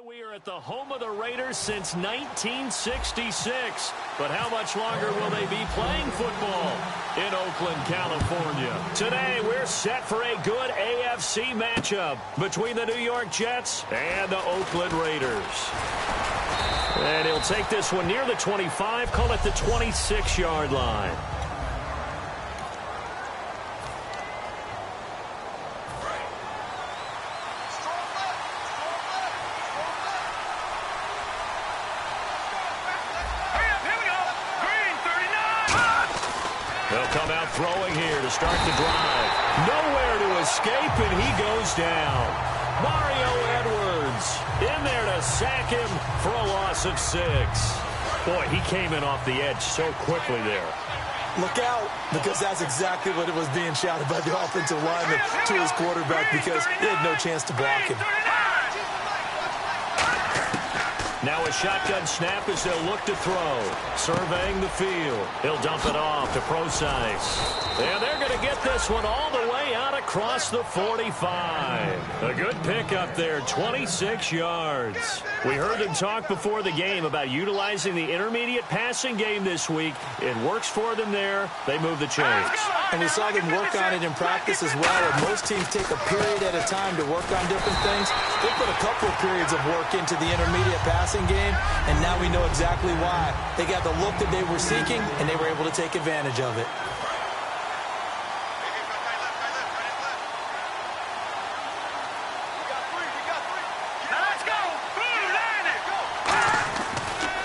We are at the home of the Raiders since 1966. But how much longer will they be playing football in Oakland, California? Today, we're set for a good AFC matchup between the New York Jets and the Oakland Raiders. And he'll take this one near the 25, call it the 26-yard line. They'll come out throwing here to start the drive. Nowhere to escape, and he goes down. Mario Edwards in there to sack him for a loss of 6. Boy, he came in off the edge so quickly there. Look out, because that's exactly what it was being shouted by the offensive lineman to his quarterback, because he had no chance to block him. Now a shotgun snap as they'll look to throw. Surveying the field. He'll dump it off to Procise. And they're going to get this one all the way out across the 45. A good pickup there, 26 yards. We heard them talk before the game about utilizing the intermediate passing game this week. It works for them there. They move the chains. And we saw them work on it in practice as well. And most teams take a period at a time to work on different things. They put a couple of periods of work into the intermediate passing game, and now we know exactly why. They got the look that they were seeking, and they were able to take advantage of it.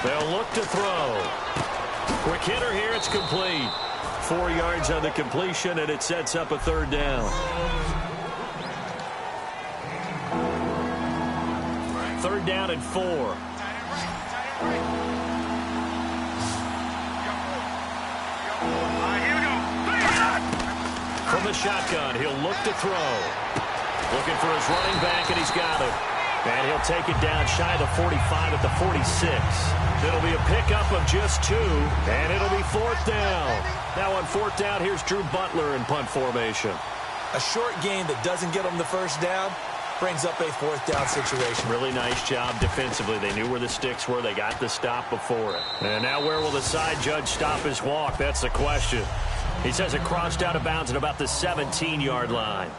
They'll look to throw. Quick hitter here, it's complete. 4 yards on the completion, and it sets up a third down. Third down and 4. From the shotgun, he'll look to throw. Looking for his running back, and he's got it. And he'll take it down shy of the 45 at the 46. It'll be a pickup of just 2, and it'll be 4th down. Now on 4th down, here's Drew Butler in punt formation. A short gain that doesn't get them the first down brings up a 4th down situation. Really nice job defensively. They knew where the sticks were. They got the stop before it. And now where will the side judge stop his walk? That's the question. He says it crossed out of bounds at about the 17-yard line.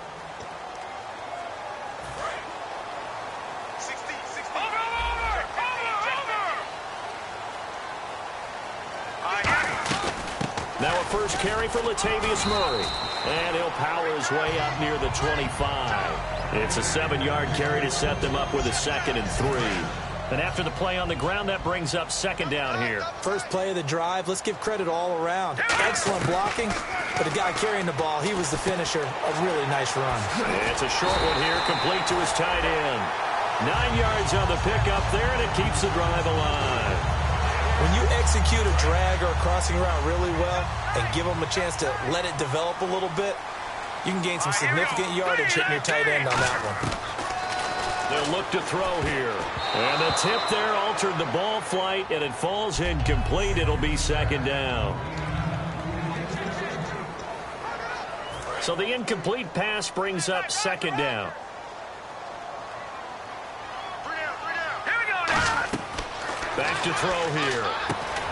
Now a first carry for Latavius Murray. And he'll power his way up near the 25. It's a 7-yard carry to set them up with a 2nd and 3. And after the play on the ground, that brings up 2nd down here. First play of the drive, let's give credit all around. Excellent blocking, but the guy carrying the ball, he was the finisher. A really nice run. It's a short one here, complete to his tight end. 9 yards on the pickup there, and it keeps the drive alive. When you execute a drag or a crossing route really well and give them a chance to let it develop a little bit, you can gain some significant yardage hitting your tight end on that one. They'll look to throw here. And the tip there altered the ball flight, and it falls incomplete. It'll be 2nd down. So the incomplete pass brings up 2nd down. Back to throw here.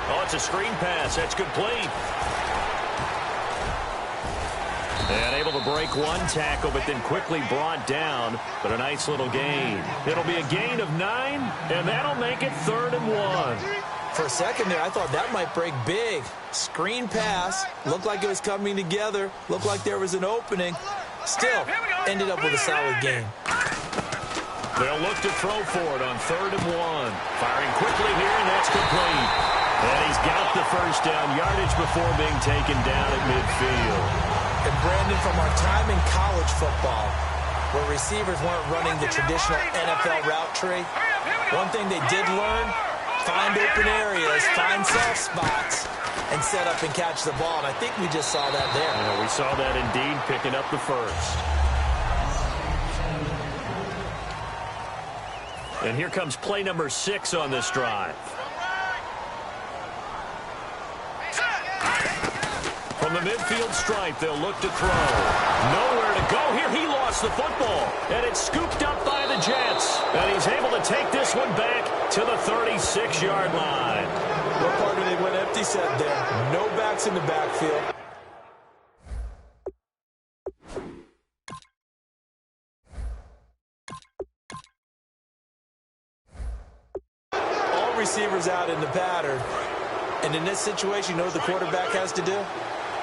Oh, it's a screen pass. That's complete. And able to break one tackle, but then quickly brought down. But a nice little gain. It'll be a gain of 9, and that'll make it 3rd and 1. For a second there, I thought that might break big. Screen pass. Looked like it was coming together. Looked like there was an opening. Still, ended up with a solid gain. They'll look to throw for it on 3rd and 1. Firing quickly here, and that's complete. And he's got the first down yardage before being taken down at midfield. And Brandon, from our time in college football, where receivers weren't running the traditional NFL route tree, one thing they did learn, find open areas, find soft spots, and set up and catch the ball. And I think we just saw that there. Yeah, we saw that indeed, picking up the first. And here comes play number 6 on this drive. From the midfield stripe, they'll look to throw. Nowhere to go here. He lost the football. And it's scooped up by the Jets. And he's able to take this one back to the 36-yard line. What part they went empty set there? No backs in the backfield. All receivers out in the pattern. And in this situation, you know what the quarterback has to do?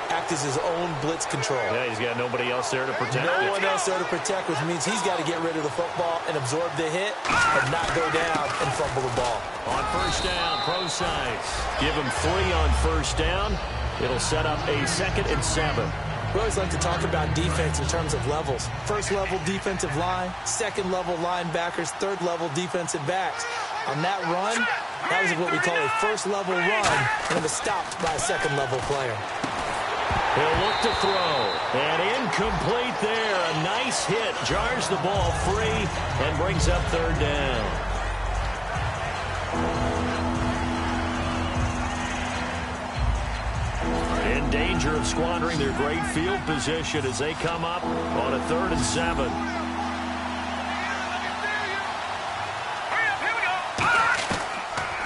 Act as his own blitz control. Yeah, he's got nobody else there to protect. No one else there to protect, which means he's got to get rid of the football and absorb the hit and not go down and fumble the ball. On first down, pro sides. Give him 3 on first down. It'll set up a 2nd and 7. We always like to talk about defense in terms of levels. First-level defensive line, second-level linebackers, third-level defensive backs. On that run, that was what we call a first-level run, and it was stopped by a second-level player. He'll look to throw, and incomplete there. A nice hit, jars the ball free, and brings up 3rd down. In danger of squandering their great field position as they come up on a 3rd and 7.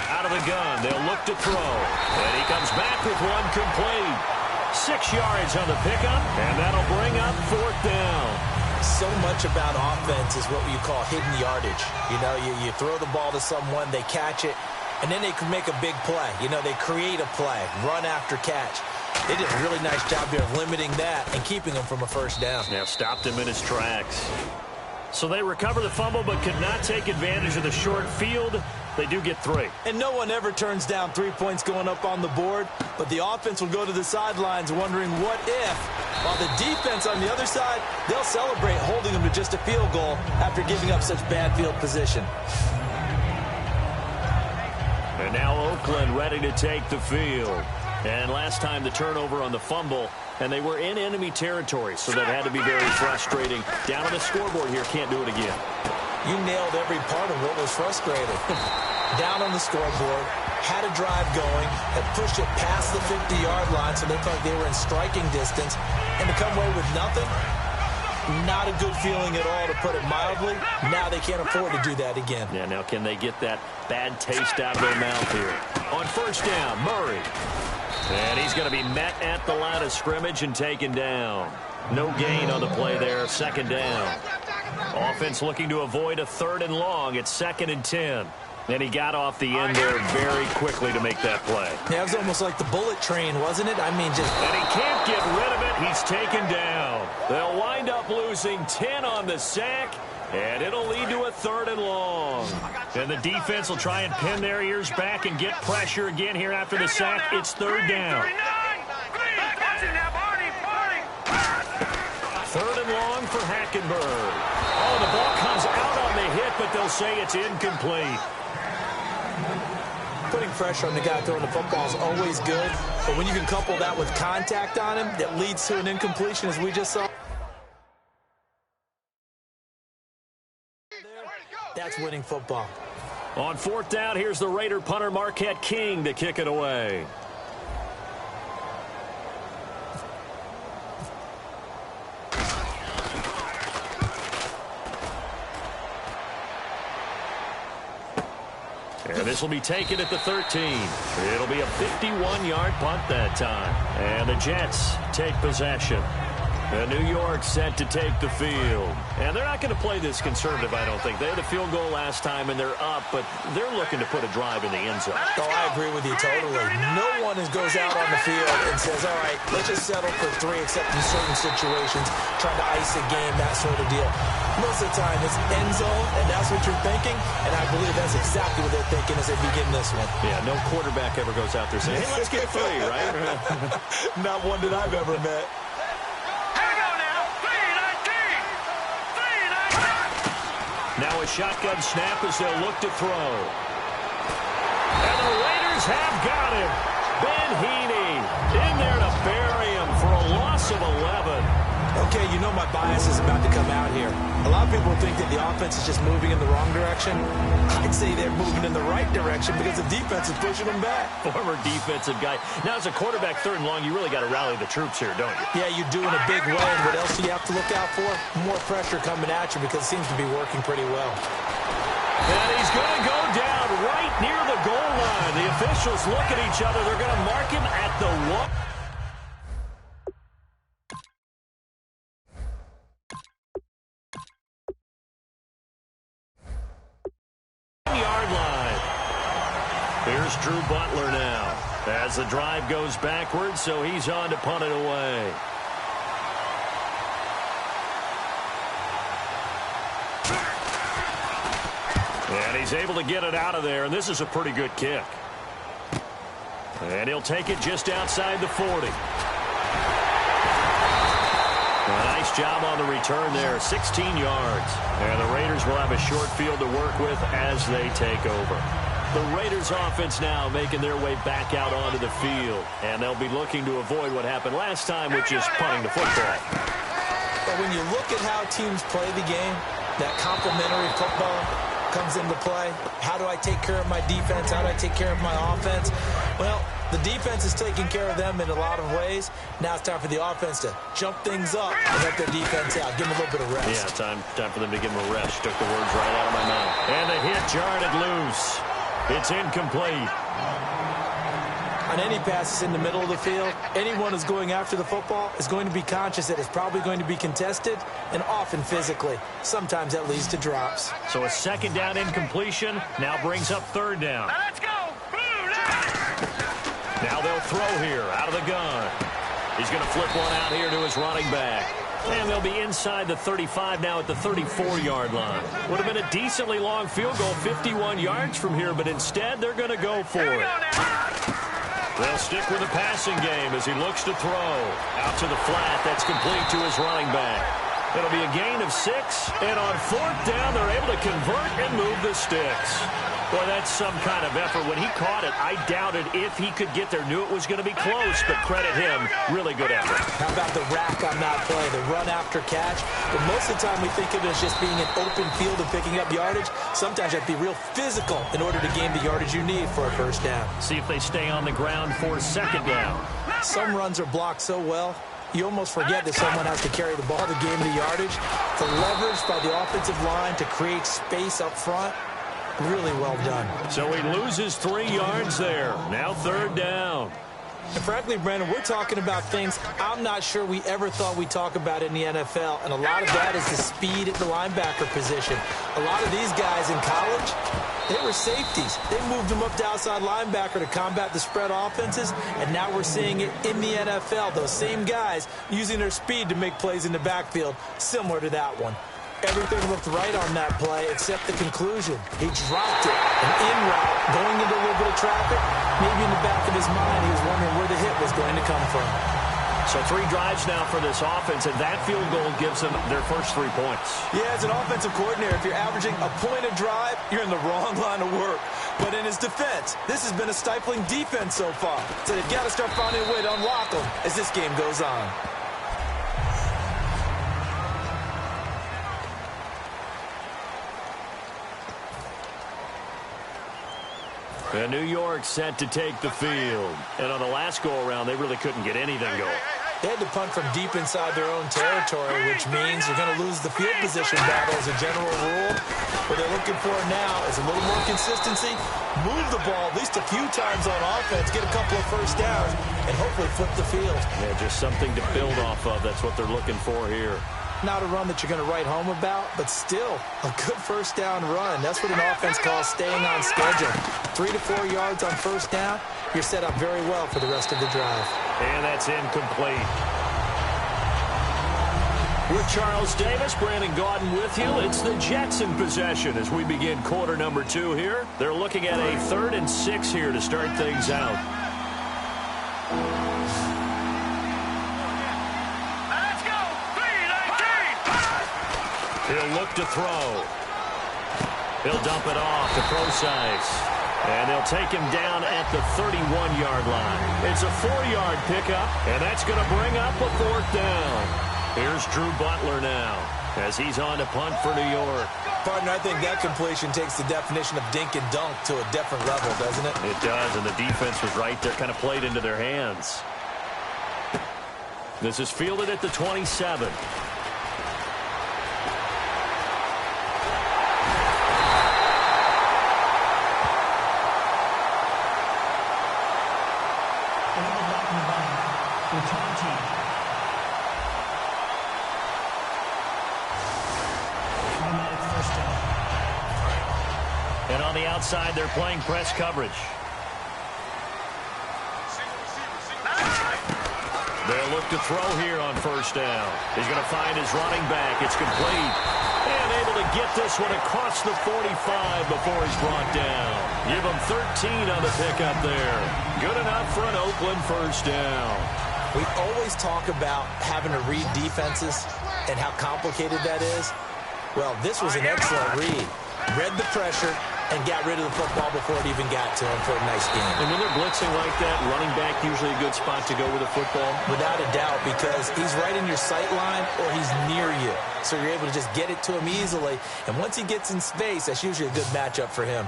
Out of the gun, they'll look to throw, and he comes back with one complete. 6 yards on the pickup, and that'll bring up 4th down. So much about offense is what you call hidden yardage. You know, you throw the ball to someone, they catch it, and then they can make a big play. You know, they create a play, run after catch. They did a really nice job here of limiting that and keeping him from a first down. Yeah, stopped him in his tracks. So they recover the fumble but could not take advantage of the short field. They do get 3. And no one ever turns down 3 points going up on the board, but the offense will go to the sidelines wondering what if, while the defense on the other side, they'll celebrate holding them to just a field goal after giving up such bad field position. And now Oakland ready to take the field. And last time the turnover on the fumble, and they were in enemy territory, so that had to be very frustrating. Down on the scoreboard here, can't do it again. You nailed every part of what was frustrating. Down on the scoreboard, had a drive going, had pushed it past the 50-yard line, so they thought they were in striking distance, and to come away with nothing, not a good feeling at all, to put it mildly. Now they can't afford to do that again. Yeah, now can they get that bad taste out of their mouth here? On first down, Murray. And he's going to be met at the line of scrimmage and taken down. No gain on the play there, 2nd down. Offense looking to avoid a 3rd and long. It's 2nd and 10. And he got off the end there very quickly to make that play. Yeah, it was almost like the bullet train, wasn't it? I mean, just... And he can't get rid of it. He's taken down. They'll wind up losing 10 on the sack, and it'll lead to a 3rd and long. And the defense will try and pin their ears back and get pressure again here after the sack. It's 3rd down. 3rd and long for Hackenberg. Oh, the ball comes out on the hit, but they'll say it's incomplete. Putting pressure on the guy throwing the football is always good, but when you can couple that with contact on him, that leads to an incompletion, as we just saw. That's winning football. On 4th down, here's the Raider punter Marquette King to kick it away. And this will be taken at the 13. It'll be a 51-yard punt that time. And the Jets take possession. And New York set to take the field. And they're not going to play this conservative, I don't think. They had a field goal last time, and they're up, but they're looking to put a drive in the end zone. Oh, I agree with you totally. No one goes out on the field and says, all right, let's just settle for 3, except in certain situations, trying to ice a game, that sort of deal. Most of the time, it's end zone, and that's what you're thinking, and I believe that's exactly what they're thinking as they begin this one. Yeah, no quarterback ever goes out there saying, hey, let's get 3, right? Not one that I've ever met. Now a shotgun snap as they'll look to throw. And the Raiders have got him. Ben Heaney in there to bury him for a loss of 11. Okay, you know my bias is about to come out here. A lot of people think that the offense is just moving in the wrong direction. I'd say they're moving in the right direction because the defense is pushing them back. Former defensive guy. Now, as a quarterback, 3rd and long, you really got to rally the troops here, don't you? Yeah, you do in a big way. And what else do you have to look out for? More pressure coming at you because it seems to be working pretty well. And he's going to go down right near the goal line. The officials look at each other. They're going to mark him at the 1-yard line. Here's Drew Butler now as the drive goes backwards, so he's on to punt it away. And he's able to get it out of there, and this is a pretty good kick. And he'll take it just outside the 40. A nice job on the return there, 16 yards. And the Raiders will have a short field to work with as they take over. The Raiders offense now making their way back out onto the field. And they'll be looking to avoid what happened last time, which is punting the football. But when you look at how teams play the game, that complementary football comes into play. How do I take care of my defense? How do I take care of my offense? Well, the defense is taking care of them in a lot of ways. Now it's time for the offense to jump things up and let their defense out. Give them a little bit of rest. Yeah, time for them to give them a rest. Took the words right out of my mouth. And the hit jarred it loose. It's incomplete. On any passes in the middle of the field, anyone who's going after the football is going to be conscious that it's probably going to be contested and often physically. Sometimes that leads to drops. So a 2nd down incompletion now brings up 3rd down. Now let's go. Now they'll throw here out of the gun. He's going to flip one out here to his running back. And they'll be inside the 35 now at the 34-yard line. Would have been a decently long field goal, 51 yards from here, but instead they're going to go for it. They'll stick with the passing game as he looks to throw. Out to the flat, that's complete to his running back. It'll be a gain of 6, and on 4th down, they're able to convert and move the sticks. Boy, that's some kind of effort. When he caught it, I doubted if he could get there. Knew it was going to be close, but credit him. Really good effort. How about the rack on that play, the run after catch? But most of the time we think of it as just being an open field and picking up yardage. Sometimes you have to be real physical in order to gain the yardage you need for a 1st down. See if they stay on the ground for 2nd down. Some runs are blocked so well, you almost forget that someone has to carry the ball to gain the yardage. The leverage by the offensive line to create space up front, really well done. So he loses 3 yards there. Now 3rd down. And frankly, Brandon, we're talking about things I'm not sure we ever thought we'd talk about in the NFL. And a lot of that is the speed at the linebacker position. A lot of these guys in college, they were safeties. They moved them up to outside linebacker to combat the spread offenses. And now we're seeing it in the NFL. Those same guys using their speed to make plays in the backfield, similar to that one. Everything looked right on that play except the conclusion. He dropped it. An in route, going into a little bit of traffic. Maybe in the back of his mind, he was wondering where the hit was going to come from. So 3 drives now for this offense, and that field goal gives them their first 3 points. Yeah, as an offensive coordinator, if you're averaging a point a drive, you're in the wrong line of work. But in his defense, this has been a stifling defense so far. So they've got to start finding a way to unlock them as this game goes on. And New York set to take the field. And on the last go-around, they really couldn't get anything going. They had to punt from deep inside their own territory, which means you're going to lose the field position battle as a general rule. What they're looking for now is a little more consistency, move the ball at least a few times on offense, get a couple of 1st downs, and hopefully flip the field. Yeah, just something to build off of. That's what they're looking for here. Not a run that you're going to write home about, but still a good 1st down run. That's what an offense calls staying on schedule. 3 to 4 yards on 1st down, you're set up very well for the rest of the drive. And that's incomplete. With Charles Davis, Brandon Gaudin with you. It's the Jets in possession as we begin quarter number 2 here. They're looking at a 3rd and 6 here to start things out. He'll look to throw. He'll dump it off to Procise. And they'll take him down at the 31-yard line. It's a 4-yard pickup, and that's going to bring up a 4th down. Here's Drew Butler now as he's on to punt for New York. Partner, I think that completion takes the definition of dink and dunk to a different level, doesn't it? It does, and the defense was right there, kind of played into their hands. This is fielded at the 27. And on the outside, they're playing press coverage. They'll look to throw here on first down. He's going to find his running back. It's complete. And able to get this one across the 45 before he's brought down. Give him 13 on the pickup there. Good enough for an Oakland first down. We always talk about having to read defenses and how complicated that is. Well, this was an excellent read. Read the pressure and got rid of the football before it even got to him for a nice game. And when they're blitzing like that, running back usually a good spot to go with the football? Without a doubt, because he's right in your sight line or he's near you. So you're able to just get it to him easily. And once he gets in space, that's usually a good matchup for him.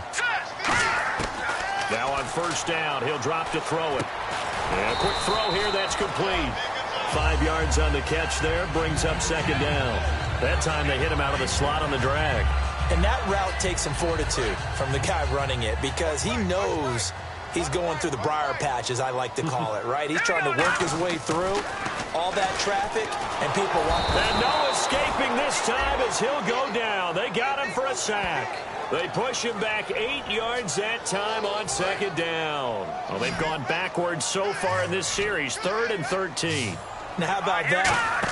Now on first down, he'll drop to throw it. And a quick throw here, that's complete. 5 yards on the catch there, brings up second down. That time they hit him out of the slot on the drag. And that route takes some fortitude from the guy running it because he knows he's going through the briar patch, as I like to call it, right? He's trying to work his way through all that traffic, and people want that. And no escaping this time as he'll go down. They got him for a sack. They push him back 8 yards that time on second down. Well, they've gone backwards so far in this series, 3rd and 13. Now, how about that?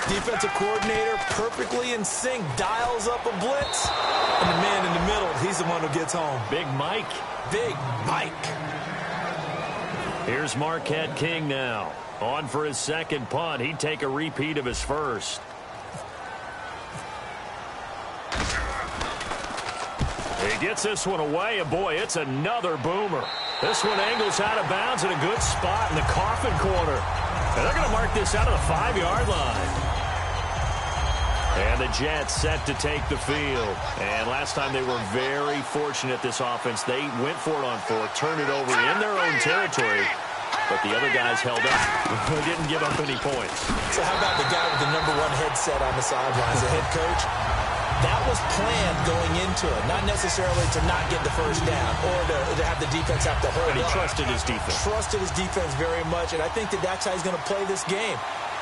Defensive coordinator perfectly in sync, dials up a blitz, and the man in the middle, he's the one who gets home. Big Mike. Big Mike. Here's Marquette King now. On for his second punt. He'd take a repeat of his first. He gets this one away, and boy, it's another boomer. This one angles out of bounds in a good spot in the coffin corner. And they're going to mark this out of the 5-yard line. And the Jets set to take the field. And last time they were very fortunate, this offense. They went for it on 4, turned it over in their own territory. But the other guys held up. They didn't give up any points. So how about the guy with the #1 headset on the sidelines, the head coach? That was planned going into it, not necessarily to not get the first down or to have the defense have to hold up. And he trusted his defense. Trusted his defense very much, and I think that's how he's going to play this game.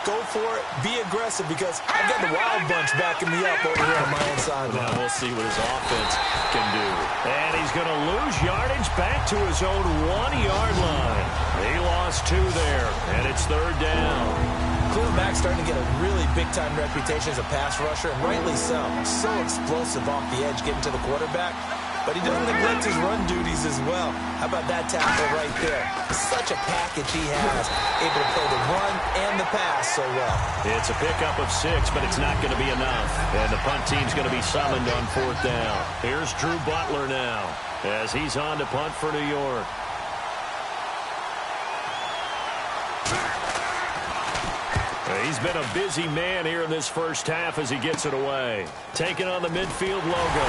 Go for it, be aggressive, because I've got the Wild Bunch backing me up over here on my own sideline. Now we'll see what his offense can do. And he's going to lose yardage back to his own 1-yard line. He lost 2 there, and it's 3rd down. Cleo Mack's starting to get a really big-time reputation as a pass rusher, and rightly so. So explosive off the edge getting to the quarterback. But he doesn't neglect his run duties as well. How about that tackle right there? Such a package he has, able to play the run and the pass so well. It's a pickup of 6, but it's not going to be enough. And the punt team's going to be summoned on 4th down. Here's Drew Butler now as he's on to punt for New York. He's been a busy man here in this first half as he gets it away. Taking on the midfield logo.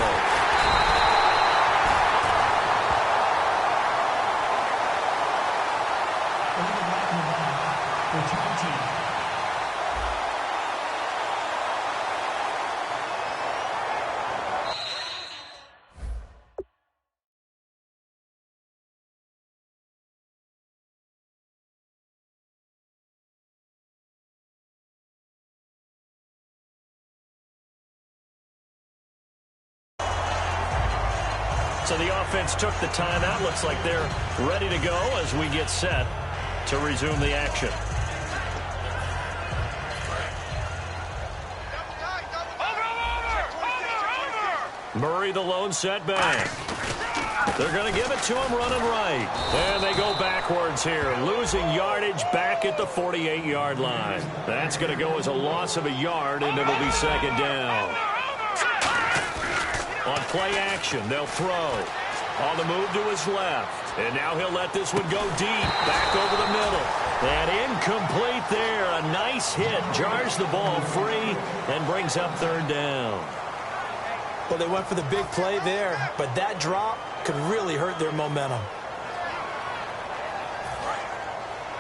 So the offense took the timeout. Looks like they're ready to go as we get set to resume the action. Murray, the lone setback. They're going to give it to him running right. And they go backwards here, losing yardage back at the 48-yard line. That's going to go as a loss of a yard, and it'll be second down. On play action, they'll throw. On the move to his left. And now he'll let this one go deep. Back over the middle. And incomplete there. A nice hit. Jars the ball free and brings up third down. Well, they went for the big play there, but that drop could really hurt their momentum.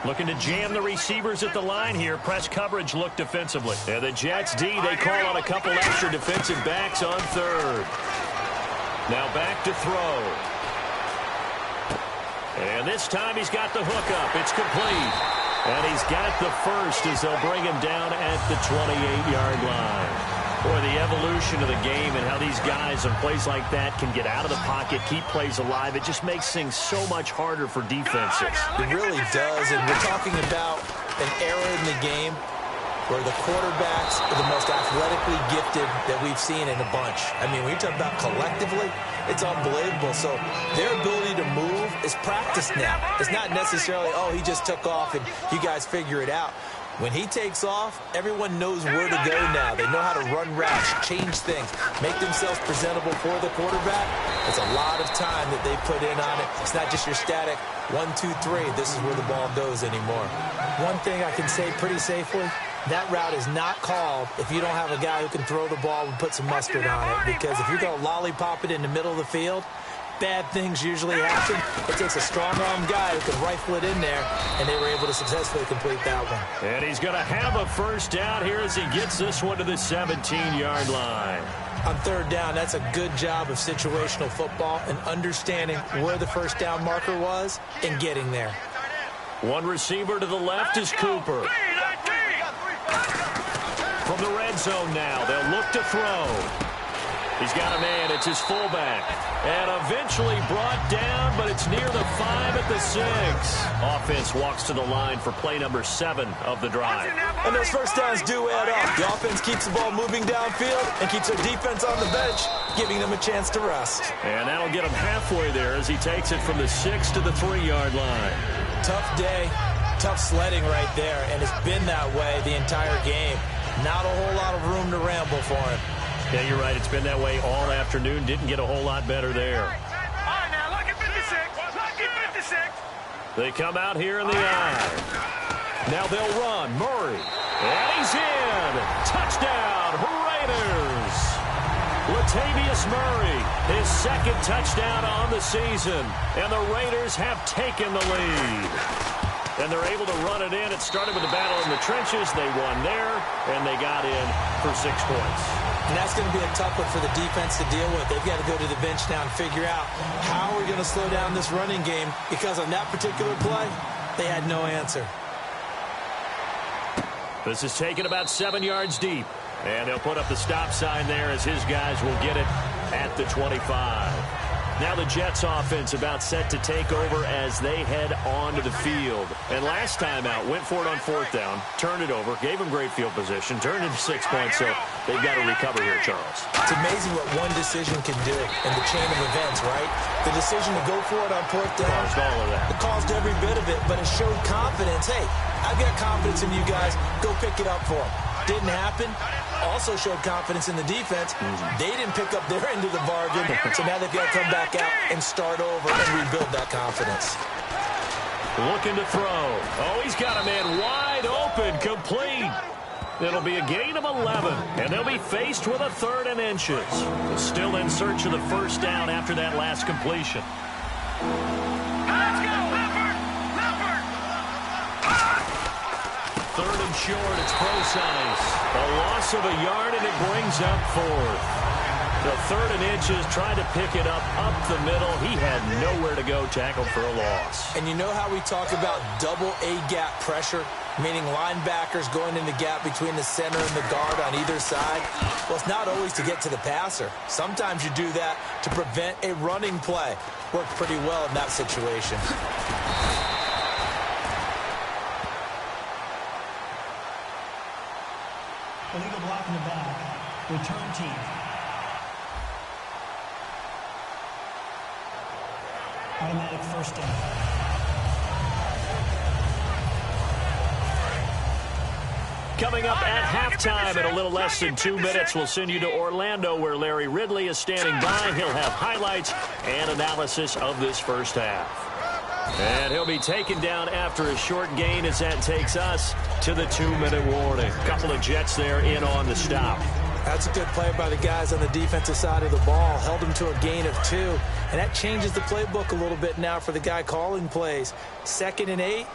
Looking to jam the receivers at the line here. Press coverage look defensively. And the Jets D, they call on a couple extra defensive backs on third. Now back to throw. And this time he's got the hook up. It's complete. And he's got the first as they'll bring him down at the 28-yard line. Boy, the evolution of the game and how these guys in plays like that can get out of the pocket, keep plays alive, it just makes things so much harder for defenses. It really does, and we're talking about an era in the game where the quarterbacks are the most athletically gifted that we've seen in a bunch. I mean, when you talk about collectively, it's unbelievable. So their ability to move is practiced now. It's not necessarily, oh, he just took off and you guys figure it out. When he takes off, everyone knows where to go now. They know how to run routes, change things, make themselves presentable for the quarterback. It's a lot of time that they put in on it. It's not just your static 1, 2, 3. This is where the ball goes anymore. One thing I can say pretty safely, that route is not called if you don't have a guy who can throw the ball and put some mustard on it. Because if you're going to lollipop it in the middle of the field, bad things usually happen. It takes a strong-arm guy who can rifle it in there, and they were able to successfully complete that one. And he's going to have a first down here as he gets this one to the 17-yard line. On third down, that's a good job of situational football and understanding where the first down marker was and getting there. One receiver to the left is Cooper. From the red zone now, they'll look to throw. He's got a man. It's his fullback. And eventually brought down, but it's near the 5 at the 6. Offense walks to the line for play number 7 of the drive. And those first downs do add up. The offense keeps the ball moving downfield and keeps their defense on the bench, giving them a chance to rest. And that'll get him halfway there as he takes it from the 6 to the 3-yard line. Tough day, tough sledding right there, and it's been that way the entire game. Not a whole lot of room to ramble for him. Yeah, you're right. It's been that way all afternoon. Didn't get a whole lot better there. All right, now, look at 56. Look at 56. They come out here in the eye. Now they'll run. Murray. And he's in. Touchdown, Raiders. Latavius Murray, his second touchdown on the season. And the Raiders have taken the lead. And they're able to run it in. It started with a battle in the trenches. They won there, and they got in for 6 points. And that's going to be a tough one for the defense to deal with. They've got to go to the bench now and figure out how we're going to slow down this running game, because on that particular play, they had no answer. This is taken about 7 yards deep. And they'll put up the stop sign there as his guys will get it at the 25. Now the Jets offense about set to take over as they head onto the field. And last time out, went for it on 4th down, turned it over, gave them great field position, turned into 6 points, so they've got to recover here, Charles. It's amazing what one decision can do in the chain of events, right? The decision to go for it on 4th down. Caused all of that. It caused every bit of it, but it showed confidence. Hey, I've got confidence in you guys. Go pick it up for them. Didn't happen. Also showed confidence in the defense. They didn't pick up their end of the bargain, so now they've got to come back out and start over and rebuild that confidence. Looking to throw. Oh, he's got a man wide open, complete. It'll be a gain of 11, and they'll be faced with a 3rd and inches. Still in search of the first down after that last completion. Let's go, Leopard! Leopard! 3rd and short, it's Procise. A loss of a yard, and it brings up 4th. The 3rd and inches, tried to pick it up the middle. He had nowhere to go, tackled for a loss. And you know how we talk about double A-gap pressure, meaning linebackers going in the gap between the center and the guard on either side? Well, it's not always to get to the passer. Sometimes you do that to prevent a running play. Worked pretty well in that situation. Illegal block in the back. Return team. Automatic first down. Coming up at halftime in a little less than 2 minutes, we'll send you to Orlando where Larry Ridley is standing by. He'll have highlights and analysis of this first half. And he'll be taken down after a short gain as that takes us to the 2-minute warning. Couple of Jets there in on the stop. That's a good play by the guys on the defensive side of the ball. Held him to a gain of 2. And that changes the playbook a little bit now for the guy calling plays. 2nd and 8.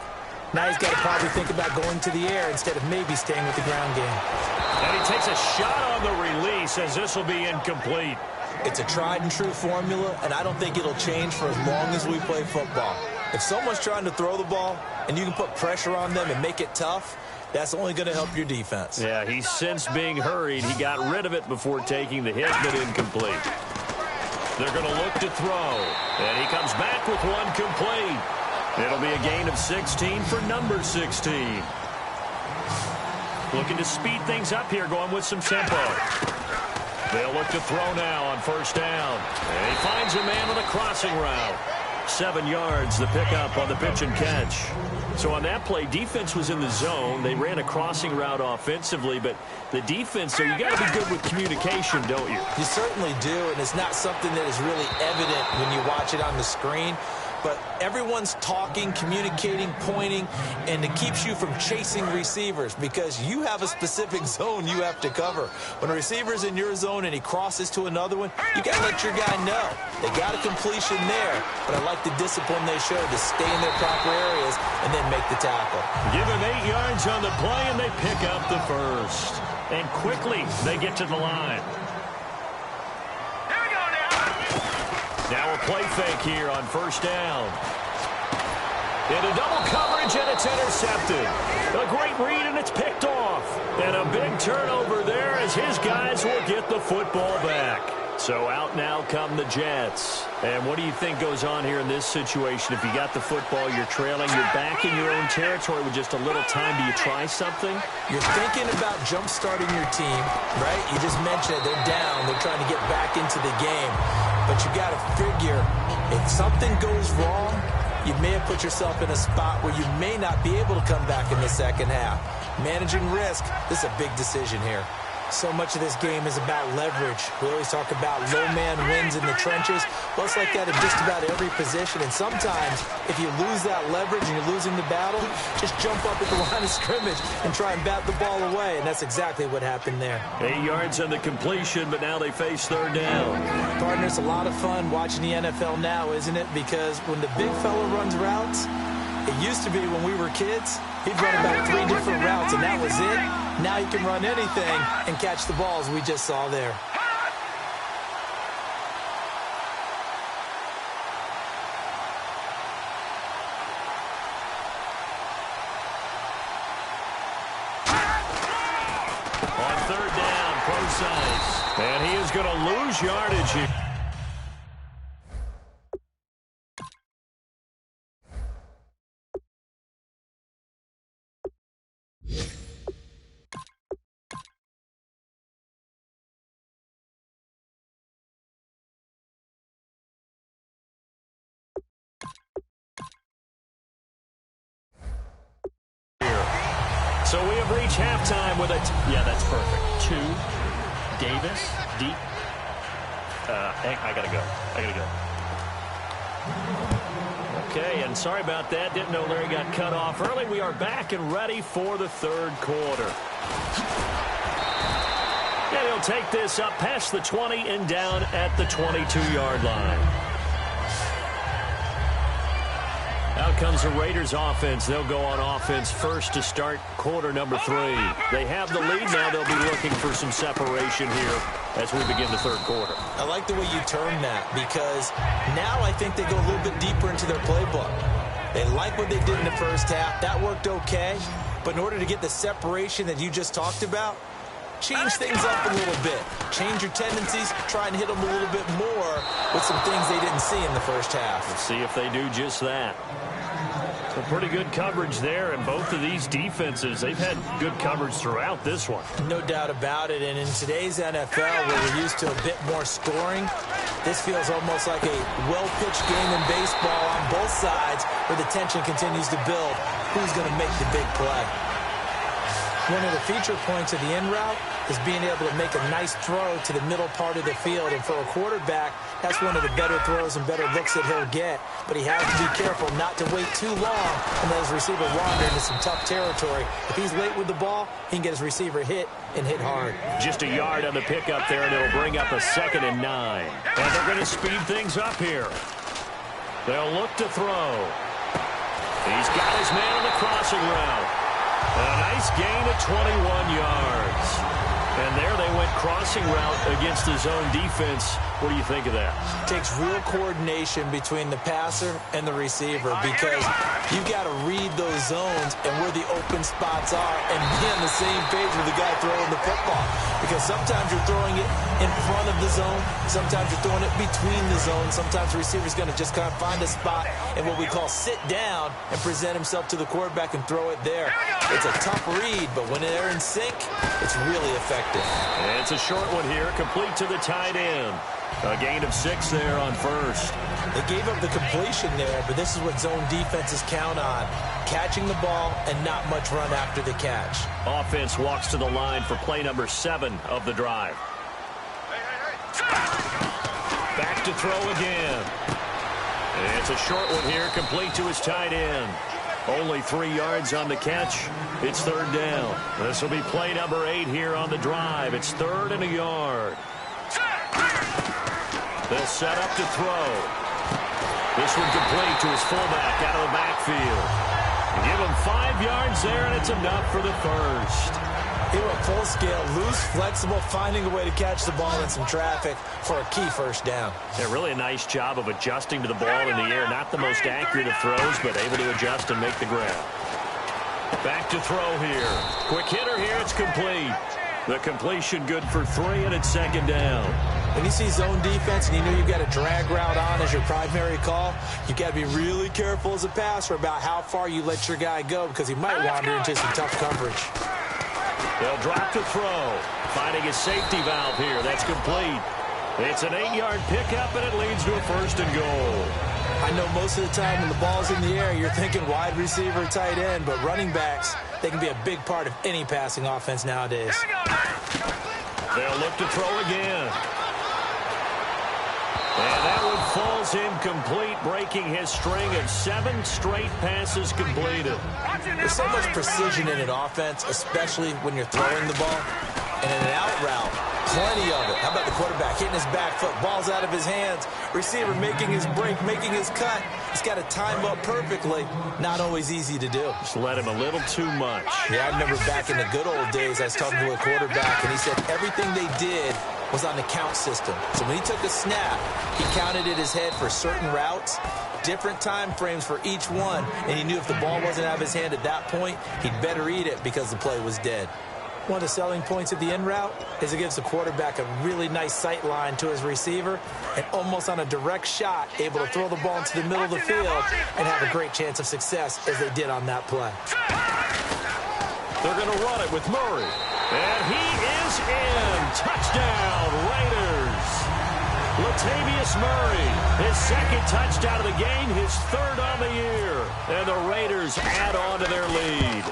Now he's got to probably think about going to the air instead of maybe staying with the ground game. And he takes a shot on the release as this will be incomplete. It's a tried and true formula, and I don't think it'll change for as long as we play football. If someone's trying to throw the ball and you can put pressure on them and make it tough, that's only going to help your defense. Yeah, he's since being hurried. He got rid of it before taking the hit, but incomplete. They're going to look to throw, and he comes back with one complete. It'll be a gain of 16 for number 16. Looking to speed things up here, going with some tempo. They'll look to throw now on first down. And he finds a man on a crossing route. 7 yards, the pickup on the pitch and catch. So on that play, defense was in the zone. They ran a crossing route offensively, but the defense, so you got to be good with communication, don't you? You certainly do, and it's not something that is really evident when you watch it on the screen. But everyone's talking, communicating, pointing, and it keeps you from chasing receivers because you have a specific zone you have to cover. When a receiver's in your zone and he crosses to another one, you got to let your guy know. They got a completion there, but I like the discipline they showed to stay in their proper areas and then make the tackle. Give him 8 yards on the play, and they pick up the first. And quickly, they get to the line. Now a play fake here on first down. Into double coverage, and it's intercepted. A great read, and it's picked off. And a big turnover there as his guys will get the football back. So out now come the Jets. And what do you think goes on here in this situation? If you got the football, you're trailing, you're back in your own territory with just a little time. Do you try something? You're thinking about jump-starting your team, right? You just mentioned it. They're down. They're trying to get back into the game. But you got to figure, if something goes wrong, you may have put yourself in a spot where you may not be able to come back in the second half. Managing risk, this is a big decision here. So much of this game is about leverage. We always talk about low man wins in the trenches. Well, it's like that in just about every position. And sometimes, if you lose that leverage and you're losing the battle, just jump up at the line of scrimmage and try and bat the ball away. And that's exactly what happened there. 8 yards on the completion, but now they face third down. Partner, it's a lot of fun watching the NFL now, isn't it? Because when the big fella runs routes, it used to be when we were kids, he'd run about 3 different routes, and that was it. Now he can run anything and catch the balls we just saw there. On third down, Procise. And he is going to lose yardage here. So we have reached halftime with yeah, that's perfect. 2, Davis, deep. I gotta go. Okay, and sorry about that. Didn't know Larry got cut off early. We are back and ready for the third quarter. And he'll take this up past the 20 and down at the 22-yard line. Out comes the Raiders offense. They'll go on offense first to start quarter number 3. They have the lead now. They'll be looking for some separation here as we begin the third quarter. I like the way you term that because now I think they go a little bit deeper into their playbook. They like what they did in the first half. That worked okay. But in order to get the separation that you just talked about, change things up a little bit. Change your tendencies. Try and hit them a little bit more with some things they didn't see in the first half. Let's see if they do just that. Well, pretty good coverage there, and both of these defenses, they've had good coverage throughout this one. No doubt about it, and in today's NFL, where we're used to a bit more scoring, this feels almost like a well-pitched game in baseball on both sides where the tension continues to build. Who's going to make the big play? One of the feature points of the in route is being able to make a nice throw to the middle part of the field. And for a quarterback, that's one of the better throws and better looks that he'll get. But he has to be careful not to wait too long and let his receiver wander into some tough territory. If he's late with the ball, he can get his receiver hit and hit hard. Just a yard on the pickup there, and it'll bring up a 2nd and 9. And they're going to speed things up here. They'll look to throw. He's got his man on the crossing route. A nice gain of 21 yards. And there they went crossing route against the zone defense. What do you think of that? Takes real coordination between the passer and the receiver because you got to read those zones and where the open spots are and be on the same page with the guy throwing the football. Because sometimes you're throwing it in front of the zone. Sometimes you're throwing it between the zones. Sometimes the receiver's going to just kind of find a spot and what we call sit down and present himself to the quarterback and throw it there. It's a tough read, but when they're in sync, it's really effective. And it's a short one here, complete to the tight end. A gain of 6 there on first. They gave up the completion there, but this is what zone defenses count on. Catching the ball and not much run after the catch. Offense walks to the line for play number 7 of the drive. Back to throw again. And it's a short one here, complete to his tight end. Only 3 yards on the catch. It's 3rd down. This will be play number 8 here on the drive. It's 3rd and a yard. They'll set up to throw. This one complete to his fullback out of the backfield. Give him 5 yards there, and it's enough for the first. He went full scale, loose, flexible, finding a way to catch the ball in some traffic for a key first down. Yeah, really a nice job of adjusting to the ball in the air. Not the most accurate of throws, but able to adjust and make the grab. Back to throw here. Quick hitter here, it's complete. The completion good for 3, and it's 2nd down. When you see zone defense and you know you've got a drag route on as your primary call, you've got to be really careful as a passer about how far you let your guy go because he might wander into some tough coverage. They'll drop to throw. Finding a safety valve here. That's complete. It's an 8-yard pickup, and it leads to a 1st and goal. I know most of the time when the ball's in the air, you're thinking wide receiver, tight end, but running backs, they can be a big part of any passing offense nowadays. They'll look to throw again. And that one falls incomplete, breaking his string of 7 straight passes completed. There's so much precision in an offense, especially when you're throwing the ball. And in an out route, plenty of it. How about the quarterback hitting his back foot, ball's out of his hands, receiver making his break, making his cut. He's got to time up perfectly. Not always easy to do. Just let him a little too much. Yeah, I remember back in the good old days, I was talking to a quarterback, and he said everything they did was on the count system. So when he took a snap, he counted in his head for certain routes, different time frames for each one, and he knew if the ball wasn't out of his hand at that point, he'd better eat it because the play was dead. One of the selling points of the in route is it gives the quarterback a really nice sight line to his receiver and almost on a direct shot able to throw the ball into the middle of the field and have a great chance of success as they did on that play. They're going to run it with Murray. And he is in. Touchdown, Raiders. Latavius Murray, his 2nd touchdown of the game, his 3rd on the year. And the Raiders add on to their lead.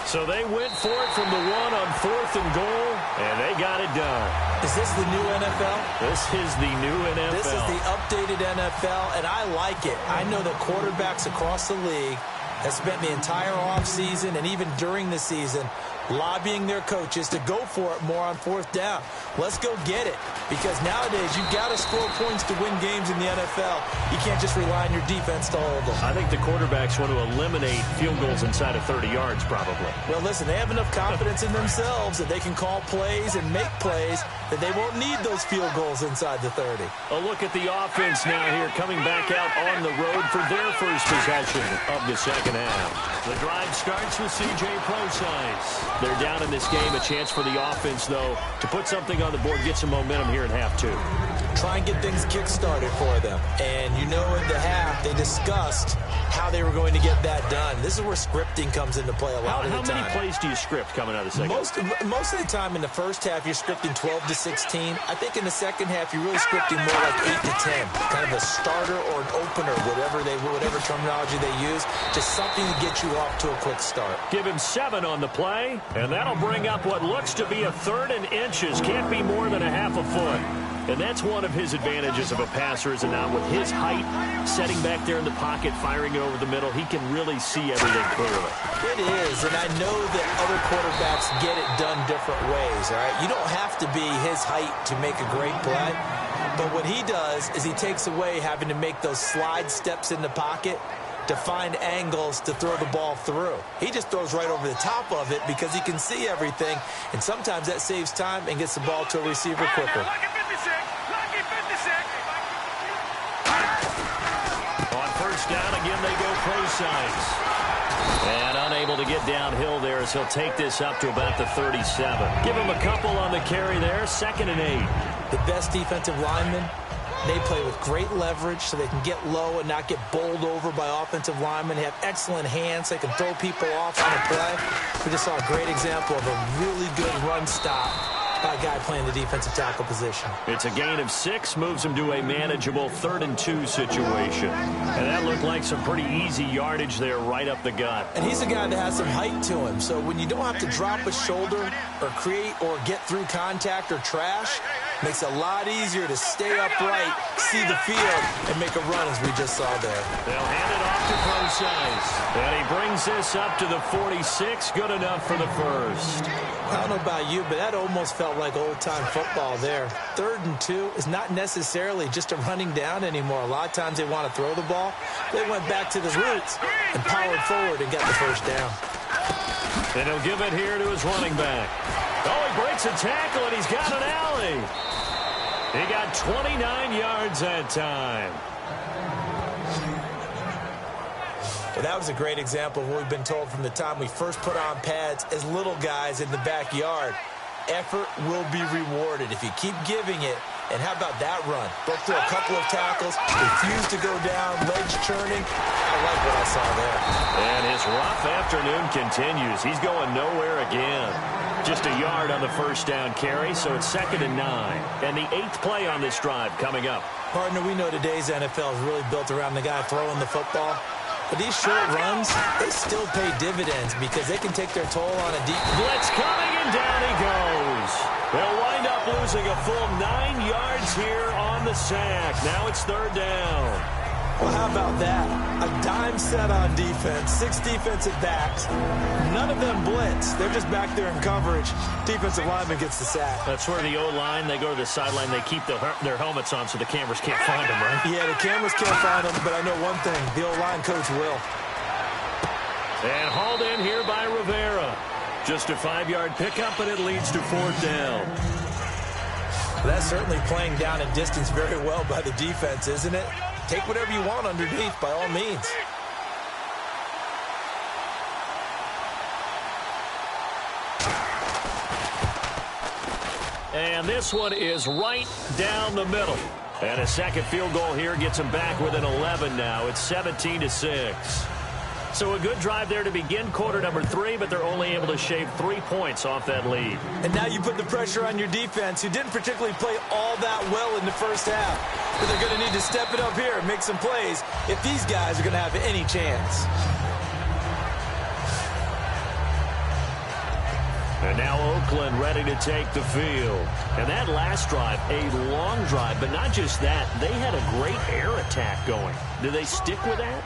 So they went for it from the 1 on 4th and goal, and they got it done. Is this the new NFL? This is the new NFL. This is the updated NFL, and I like it. I know that quarterbacks across the league have spent the entire offseason and even during the season lobbying their coaches to go for it more on 4th down. Let's go get it. Because nowadays, you've got to score points to win games in the NFL. You can't just rely on your defense to hold them. I think the quarterbacks want to eliminate field goals inside of 30 yards, probably. Well, listen, they have enough confidence in themselves that they can call plays and make plays that they won't need those field goals inside the 30. A look at the offense now here, coming back out on the road for their first possession of the 2nd half. The drive starts with C.J. Prosise. They're down in this game. A chance for the offense, though, to put something on the board, get some momentum here in half 2. Try and get things kick-started for them. And you know at the half, they discussed how they were going to get that done. This is where scripting comes into play a lot of the time. How many plays do you script coming out of the second? Most of the time in the first half, you're scripting 12 to 16. I think in the second half, you're really scripting more like 8 to 10. Kind of a starter or an opener, whatever terminology they use. Just something to get you off to a quick start. Give him 7 on the play, and that'll bring up what looks to be a 3rd and inches. Can't be more than a half a foot. And that's one of his advantages of a passer, is it not? With his height, setting back there in the pocket, firing it over the middle, he can really see everything clearly. It is, and I know that other quarterbacks get it done different ways, all right? You don't have to be his height to make a great play, but what he does is he takes away having to make those slide steps in the pocket to find angles to throw the ball through. He just throws right over the top of it because he can see everything, and sometimes that saves time and gets the ball to a receiver quicker. On first down, again, they go pro size. And unable to get downhill there as he'll take this up to about the 37. Give him a couple on the carry there, 2nd and 8. The best defensive linemen, they play with great leverage so they can get low and not get bowled over by offensive linemen. They have excellent hands. They can throw people off on a play. We just saw a great example of a really good run stop by a guy playing the defensive tackle position. It's a gain of 6, moves him to a manageable 3rd and 2 situation. And that looked like some pretty easy yardage there right up the gut. And he's a guy that has some height to him. So when you don't have to drop a shoulder or create or get through contact or trash, makes it a lot easier to stay upright, see the field, and make a run as we just saw there. They'll hand it off to Procise. And he brings this up to the 46. Good enough for the first. I don't know about you, but that almost felt like old-time football there. 3rd and 2 is not necessarily just a running down anymore. A lot of times they want to throw the ball. They went back to the roots and powered forward and got the first down. And he'll give it here to his running back. Oh, he breaks a tackle, and he's got an alley. He got 29 yards that time. Well, that was a great example of what we've been told from the time we first put on pads as little guys in the backyard. Effort will be rewarded if you keep giving it. And how about that run? Broke through a couple of tackles, refused to go down, legs churning. I like what I saw there. And his rough afternoon continues. He's going nowhere again. Just a yard on the first down carry, so it's 2nd and 9. And the 8th play on this drive coming up. Partner, we know today's NFL is really built around the guy throwing the football. But these short runs, they still pay dividends because they can take their toll on a deep blitz coming, and down he goes. They'll wind up losing a full 9 yards here on the sack. Now it's 3rd down. Well, how about that? A dime set on defense, 6 defensive backs. None of them blitz. They're just back there in coverage. Defensive lineman gets the sack. That's where the O-line, they go to the sideline, they keep their helmets on so the cameras can't find them, right? Yeah, the cameras can't find them, but I know one thing. The O-line coach will. And hauled in here by Rivera. Just a 5-yard pickup, and it leads to 4th down. Well, that's certainly playing down a distance very well by the defense, isn't it? Take whatever you want underneath, by all means. And this one is right down the middle. And a second field goal here gets him back within 11 now. It's 17-6. So a good drive there to begin quarter number 3, but they're only able to shave 3 points off that lead. And now you put the pressure on your defense, who didn't particularly play all that well in the first half. But they're going to need to step it up here and make some plays if these guys are going to have any chance. And now Oakland ready to take the field. And that last drive, a long drive, but not just that. They had a great air attack going. Do they stick with that?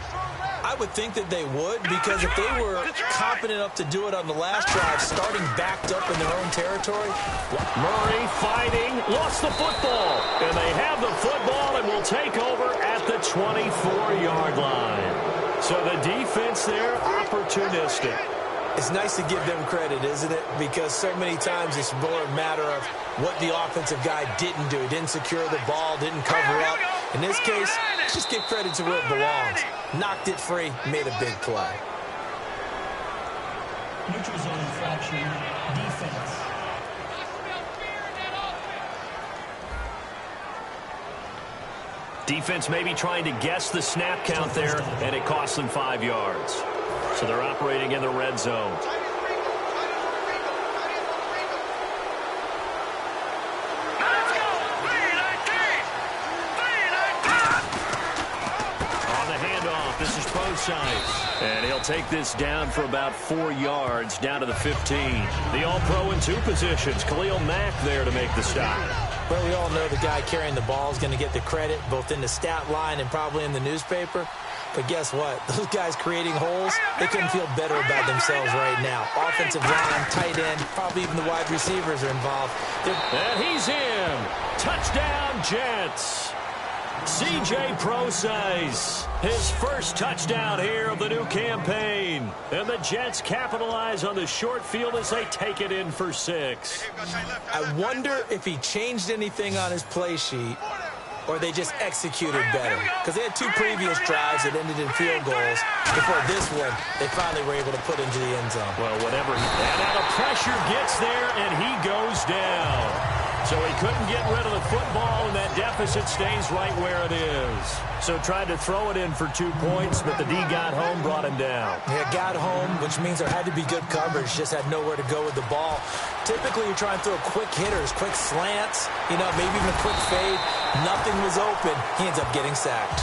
I would think that they would, because if they were confident enough to do it on the last drive, starting backed up in their own territory. Murray fighting, lost the football. And they have the football and will take over at the 24-yard line. So the defense there, opportunistic. It's nice to give them credit, isn't it? Because so many times it's more a matter of what the offensive guy didn't do. Didn't secure the ball, didn't cover up. In this case, just give credit to where it belongs. Knocked it free, made a big play. Neutral zone infraction, defense. Defense maybe trying to guess the snap count there, and it costs them 5 yards. So they're operating in the red zone. This is Procise, and he'll take this down for about 4 yards, down to the 15. The All-Pro in 2 positions. Khalil Mack there to make the stop. Well, we all know the guy carrying the ball is going to get the credit, both in the stat line and probably in the newspaper. But guess what? Those guys creating holes, they couldn't feel better about themselves right now. Offensive line, tight end, probably even the wide receivers are involved. And he's in. Touchdown, Jets. C.J. Procise, his first touchdown here of the new campaign. And the Jets capitalize on the short field as they take it in for 6. I wonder if he changed anything on his play sheet or they just executed better. Because they had 2 previous drives that ended in field goals. Before this one, they finally were able to put into the end zone. Well, whatever. And now the pressure gets there, and he goes down. So he couldn't get rid of the football, and that deficit stays right where it is. So tried to throw it in for 2 points, but the D got home, brought him down. Yeah, got home, which means there had to be good coverage. Just had nowhere to go with the ball. Typically, you're trying to throw quick hitters, quick slants, maybe even a quick fade. Nothing was open. He ends up getting sacked.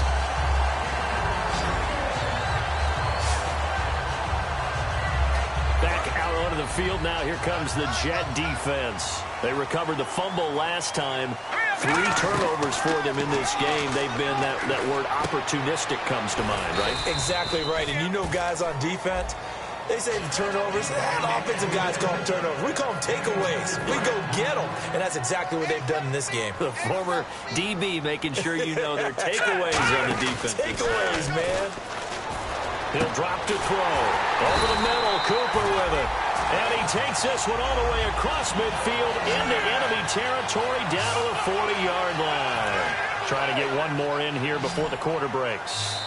Back out onto the field now. Here comes the Jet defense. They recovered the fumble last time. 3 turnovers for them in this game. They've been, that word opportunistic comes to mind, right? Exactly right. And guys on defense, they say the turnovers. The offensive guys call them turnovers. We call them takeaways. We go get them. And that's exactly what they've done in this game. The former DB making sure you know their takeaways on the defense. Takeaways, man. He'll drop to throw. Over the middle, Cooper with it. And he takes this one all the way across midfield into enemy territory down to the 40-yard line. Trying to get one more in here before the quarter breaks.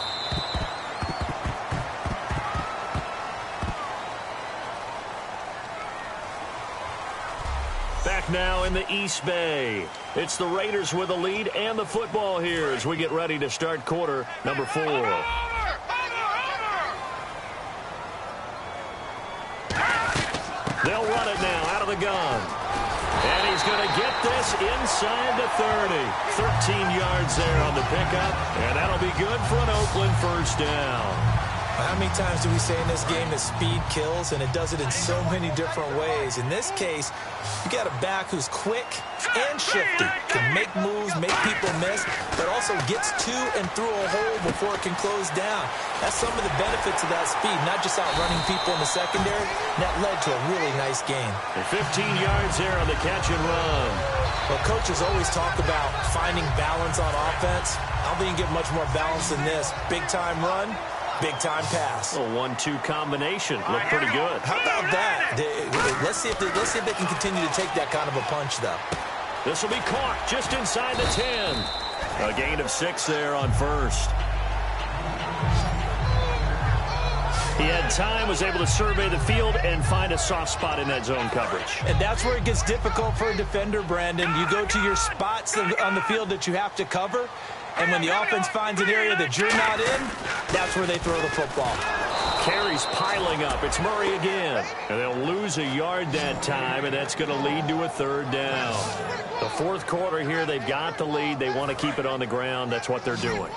Back now in the East Bay. It's the Raiders with the lead and the football here as we get ready to start quarter number 4. They'll run it now out of the gun. And he's going to get this inside the 30. 13 yards there on the pickup. And that'll be good for an Oakland first down. How many times do we say in this game that speed kills, and it does it in so many different ways? In this case, you got a back who's quick and shifty, can make moves, make people miss, but also gets to and through a hole before it can close down. That's some of the benefits of that speed, not just outrunning people in the secondary. And that led to a really nice game. And 15 yards there on the catch and run. Well, coaches always talk about finding balance on offense. I don't think you can get much more balance than this. Big-time run. Big-time pass. A 1-2 combination. Looked pretty good. How about that? Let's see if they can continue to take that kind of a punch, though. This will be caught just inside the 10. A gain of 6 there on first. He had time, was able to survey the field and find a soft spot in that zone coverage. And that's where it gets difficult for a defender, Brandon. You go to your spots on the field that you have to cover, and when the offense finds an area that you're not in, that's where they throw the football. Carries piling up. It's Murray again. And they'll lose a yard that time, and that's going to lead to a 3rd down. The 4th quarter here, they've got the lead. They want to keep it on the ground. That's what they're doing.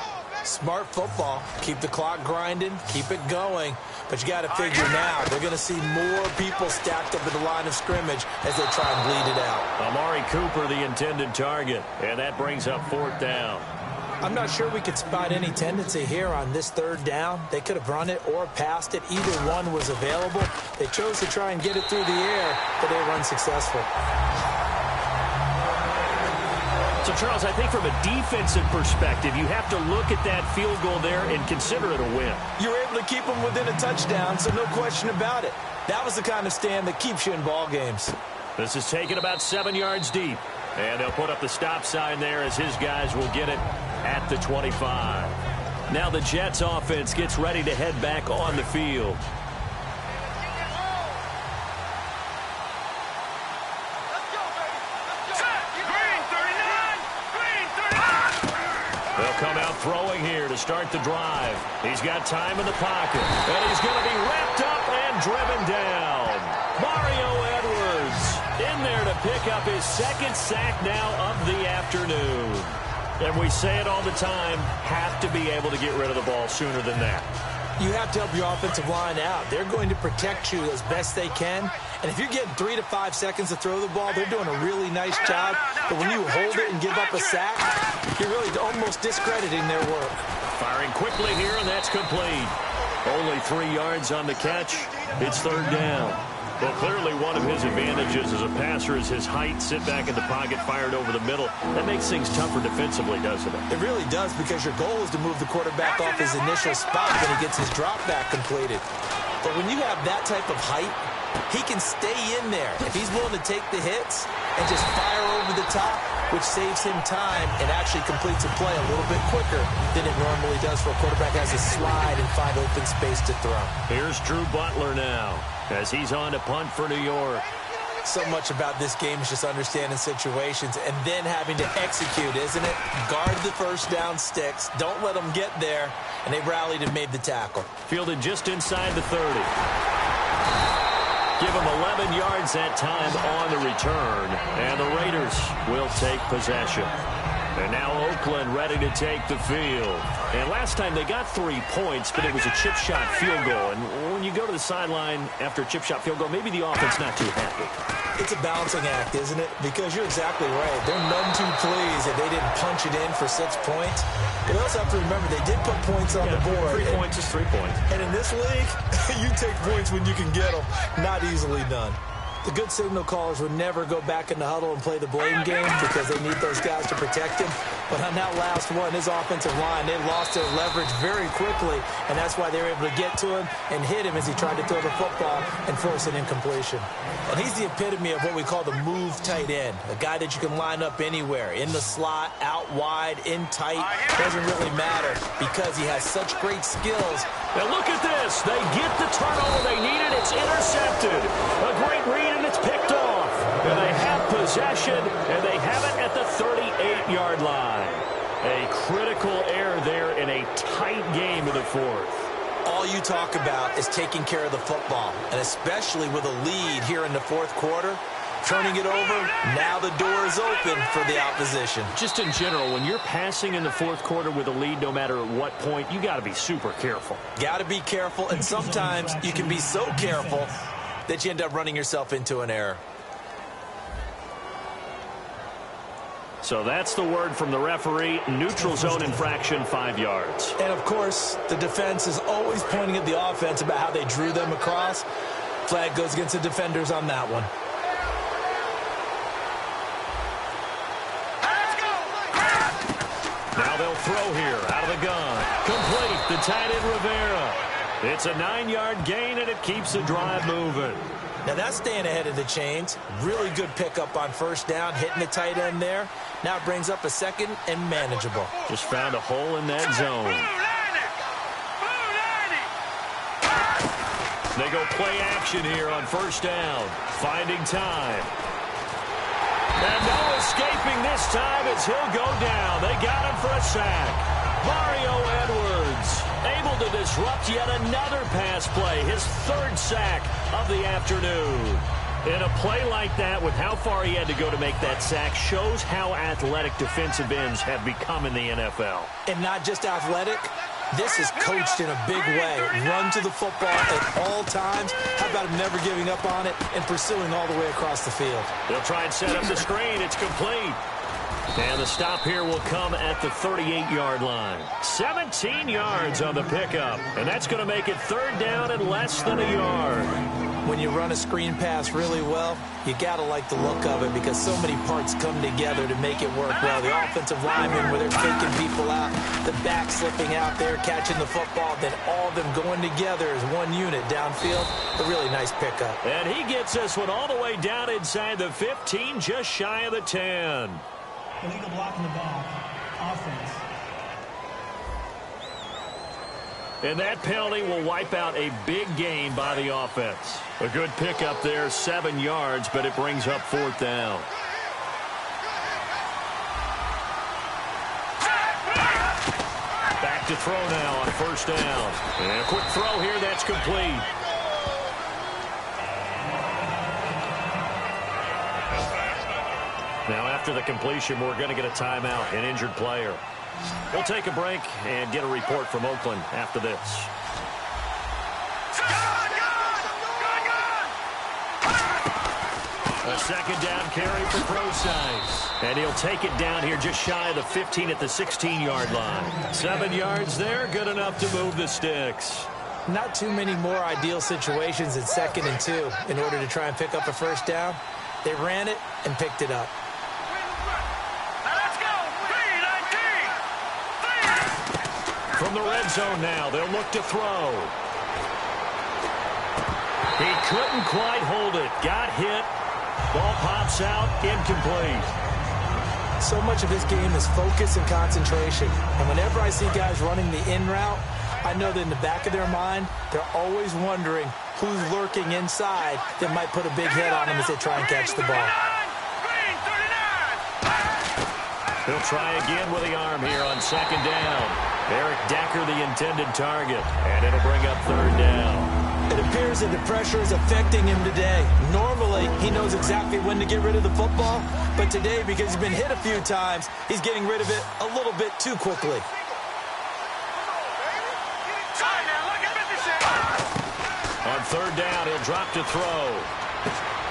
Smart football. Keep the clock grinding. Keep it going. But you got to figure now, they're going to see more people stacked up at the line of scrimmage as they try and bleed it out. Amari Cooper, the intended target. And that brings up 4th down. I'm not sure we could spot any tendency here on this 3rd down. They could have run it or passed it. Either one was available. They chose to try and get it through the air, but they were unsuccessful. So, Charles, I think from a defensive perspective, you have to look at that field goal there and consider it a win. You're able to keep them within a touchdown, so no question about it. That was the kind of stand that keeps you in ball games. This is taken about 7 yards deep. And they'll put up the stop sign there as his guys will get it at the 25. Now the Jets offense gets ready to head back on the field. They'll come start the drive. He's got time in the pocket, and he's going to be wrapped up and driven down. Mario Edwards in there to pick up his second sack now of the afternoon. And we say it all the time, have to be able to get rid of the ball sooner than that. You have to help your offensive line out. They're going to protect you as best they can. And if you're getting 3 to 5 seconds to throw the ball, they're doing a really nice job. But when you hold it and give up a sack, you're really almost discrediting their work. Firing quickly here, and that's complete. Only 3 yards on the catch. It's third down. Well, clearly one of his advantages as a passer is his height. Sit back in the pocket, fired over the middle. That makes things tougher defensively, doesn't it? It really does, because your goal is to move the quarterback off his initial spot when he gets his drop back completed. But when you have that type of height, he can stay in there if he's willing to take the hits and just fire over the top, which saves him time and actually completes a play a little bit quicker than it normally does for a quarterback has to slide and find open space to throw. Here's Drew Butler now as he's on to punt for New York. So much about this game is just understanding situations and then having to execute, isn't it? Guard the first down sticks. Don't let them get there. And they rallied and made the tackle. Fielded just inside the 30. Give him 11 yards that time on the return. And the Raiders will take possession. And now Oakland ready to take the field. And last time they got 3 points, but it was a chip shot field goal. And when you go to the sideline after a chip shot field goal, maybe the offense not too happy. It's a balancing act, isn't it? Because you're exactly right. They're none too pleased that they didn't punch it in for 6 points. But you also have to remember they did put points on the board. 3 points is 3 points. And in this league, you take points when you can get them. Not easily done. The good signal callers would never go back in the huddle and play the blame game because they need those guys to protect him. But on that last one, his offensive line, they lost their leverage very quickly, and that's why they were able to get to him and hit him as he tried to throw the football and force an incompletion. And he's the epitome of what we call the move tight end, a guy that you can line up anywhere, in the slot, out wide, in tight. Doesn't really matter because he has such great skills. Now look at this. They get the turnover they needed. It's intercepted. A great read, and it's picked off. And they have possession, and they have it at the 38-yard line. A critical error there in a tight game in the fourth. All you talk about is taking care of the football, and especially with a lead here in the fourth quarter. Turning it over, now the door is open for the opposition. Just in general, when you're passing in the fourth quarter with a lead, no matter at what point, you got to be super careful. Got to be careful, and sometimes you can be so careful that you end up running yourself into an error. So that's the word from the referee. Neutral zone infraction, 5 yards. And, of course, the defense is always pointing at the offense about how they drew them across. Flag goes against the defenders on that one. Now they'll throw here out of the gun. Complete, the tight end Rivera. It's a 9-yard gain, and it keeps the drive moving. Now that's staying ahead of the chains. Really good pickup on first down, hitting the tight end there. Now it brings up a second and manageable. Just found a hole in that zone. They go play action here on first down. Finding time. And no escaping this time as he'll go down. They got him for a sack. Mario Edwards able to disrupt yet another pass play. His third sack of the afternoon. In a play like that, with how far he had to go to make that sack, shows how athletic defensive ends have become in the NFL. And not just athletic. This is coached in a big way. Run to the football at all times. How about him never giving up on it and pursuing all the way across the field? They'll try and set up the screen. It's complete. And the stop here will come at the 38-yard line. 17 yards on the pickup. And that's going to make it third down and less than a yard. When you run a screen pass really well, you got to like the look of it because so many parts come together to make it work well. The offensive linemen, where they're faking people out, the back slipping out there, catching the football, then all of them going together as one unit downfield. A really nice pickup. And he gets this one all the way down inside the 15, just shy of the 10. Illegal block in the back. Offense. And that penalty will wipe out a big gain by the offense. A good pickup there, 7 yards, but it brings up fourth down. Back to to throw now on first down. And a quick throw here, that's complete. Now after the completion, we're going to get a timeout, an injured player. We'll take a break and get a report from Oakland after this. A second down carry for Procise. And he'll take it down here just shy of the 15 at the 16-yard line. 7 yards there, good enough to move the sticks. Not too many more ideal situations in 2nd and 2 in order to try and pick up a first down. They ran it and picked it up. From the red zone now, they'll look to throw. He couldn't quite hold it. Got hit. Ball pops out, incomplete. So much of this game is focus and concentration. And whenever I see guys running the in route, I know that in the back of their mind, they're always wondering who's lurking inside that might put a big hit on them as they try and catch the ball. He'll try again with the arm here on second down. Eric Decker, the intended target, and it'll bring up third down. It appears that the pressure is affecting him today. Normally, he knows exactly when to get rid of the football, but today, because he's been hit a few times, he's getting rid of it a little bit too quickly. On third down, he'll drop to throw.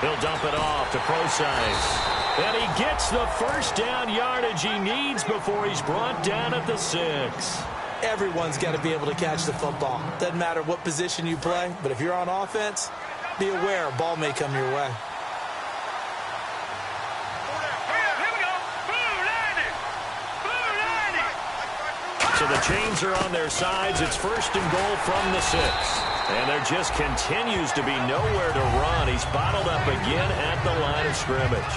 He'll dump it off to Procise. And he gets the first down yardage he needs before he's brought down at the 6. Everyone's got to be able to catch the football. Doesn't matter what position you play, but if you're on offense, be aware a ball may come your way. So the chains are on their sides. It's first and goal from the 6. And there just continues to be nowhere to run. He's bottled up again at the line of scrimmage.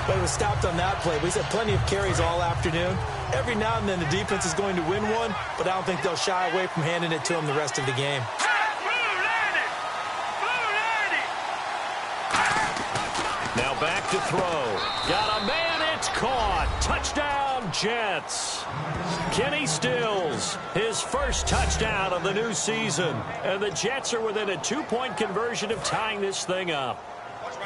But he was stopped on that play. He's had plenty of carries all afternoon. Every now and then the defense is going to win one, but I don't think they'll shy away from handing it to him the rest of the game. Now back to throw. Got a man, it's caught. Touchdown, Jets. Kenny Stills, his first touchdown of the new season. And the Jets are within a 2-point conversion of tying this thing up.